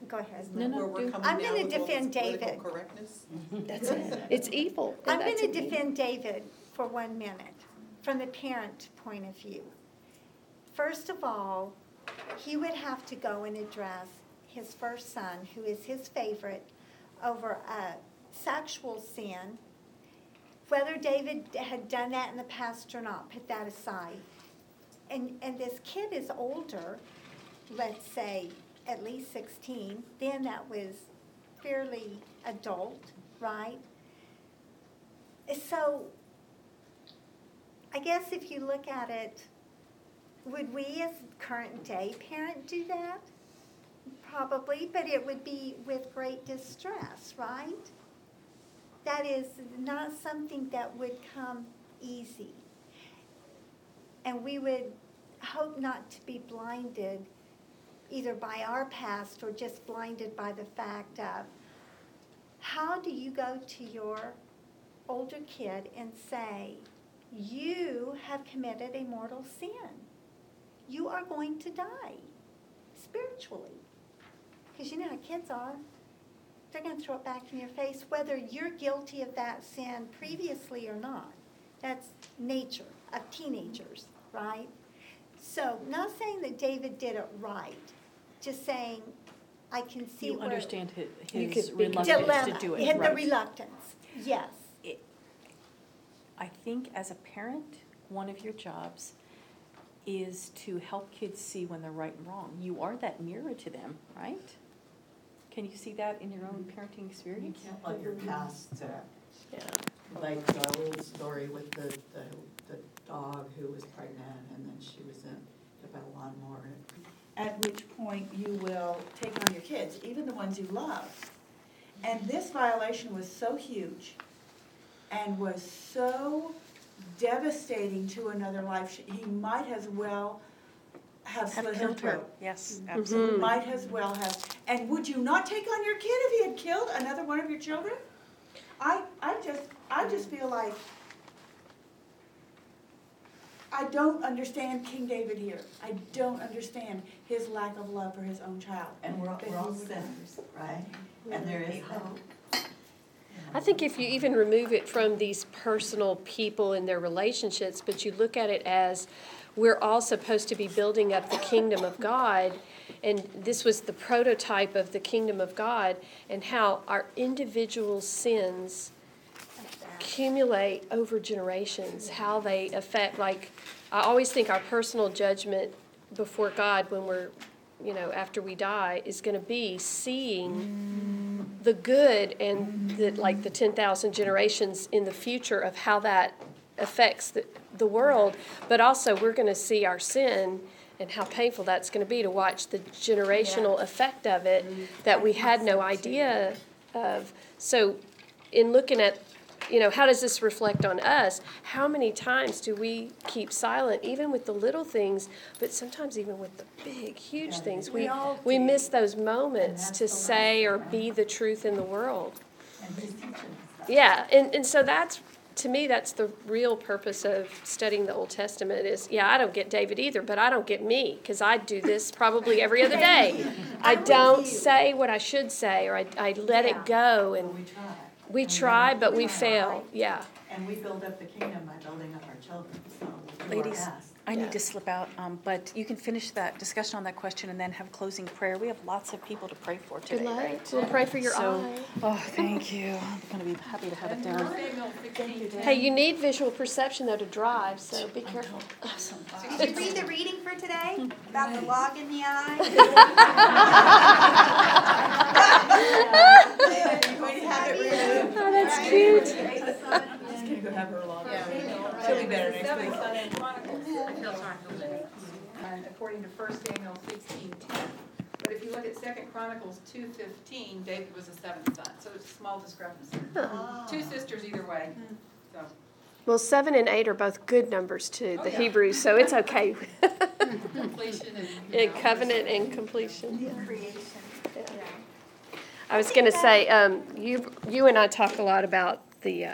go ahead. No, no, Where we're coming I'm now gonna with all this defend political David. correctness? That's it. It's evil. and I'm that's going to an evil. defend David for 1 minute, from the parent point of view. First of all, he would have to go and address his first son, who is his favorite, over a sexual sin. Whether David had done that in the past or not, put that aside. And this kid is older, let's say at least 16, then that was fairly adult, right? So I guess if you look at it, would we as current day parent do that? Probably, but it would be with great distress, right? That is not something that would come easy. And we would hope not to be blinded either by our past or just blinded by the fact of how do you go to your older kid and say, you have committed a mortal sin. You are going to die spiritually. Because you know how kids are. They're going to throw it back in your face whether you're guilty of that sin previously or not. That's nature of teenagers, right? So not saying that David did it right, just saying I can see You where understand You his could be reluctance to dilemma, do he it, had the right? reluctance, yes. I think as a parent, one of your jobs is to help kids see when they're right and wrong. You are that mirror to them, right? Can you see that in your own parenting You experience? can't let your past, Yeah. like the old story with the dog who was pregnant and then she was hit by a lawnmower. At which point you will take on your kids, even the ones you love. And this violation was so huge and was so devastating to another life. He might as well have slit her throat. Yes, Mm-hmm. absolutely. Might as well have. And would you not take on your kid if he had killed another one of your children? I just feel like I don't understand King David here. I don't understand his lack of love for his own child. And we're all sinners, right? And there is hope. I think if you even remove it from these personal people and their relationships, but you look at it as we're all supposed to be building up the kingdom of God, and this was the prototype of the kingdom of God, and how our individual sins accumulate over generations, how they affect, like, I always think our personal judgment before God when we're, after we die, is going to be seeing the good and the 10,000 generations in the future of how that affects the world, but also we're going to see our sin and how painful that's going to be to watch the generational effect of it that we had no idea of. So in looking at, how does this reflect on us? How many times do we keep silent, even with the little things, but sometimes even with the big, huge things? We miss those moments to say or be the truth in the world. Yeah, and so that's, to me, that's the real purpose of studying the Old Testament is, I don't get David either, but I don't get me, because I do this probably every other day. I don't say what I should say, or I let it go, and We try, but we fail, yeah. And we build up the kingdom by building up our children, so we do our Ladies, best. I need to slip out, but you can finish that discussion on that question and then have closing prayer. We have lots of people to pray for Good today, luck. right? We'll pray for your So- ay. Oh, thank you. I'm gonna be happy to have it down. Hey, you need visual perception though to drive, so be careful. Did you read the reading for today about the log in the eye? You're going to have it removed. Oh, that's cute. Just gonna go have her log. She'll be better next week. And according to 1 Samuel 16:10. But if you look at 2 Chronicles 2:15, David was the seventh son, so it's a small discrepancy. Two sisters either way, so. Well, 7 and 8 are both good numbers too, the Hebrews, so it's okay. Completion and. And covenant and completion. Creation. I was gonna say, you and I talk a lot about the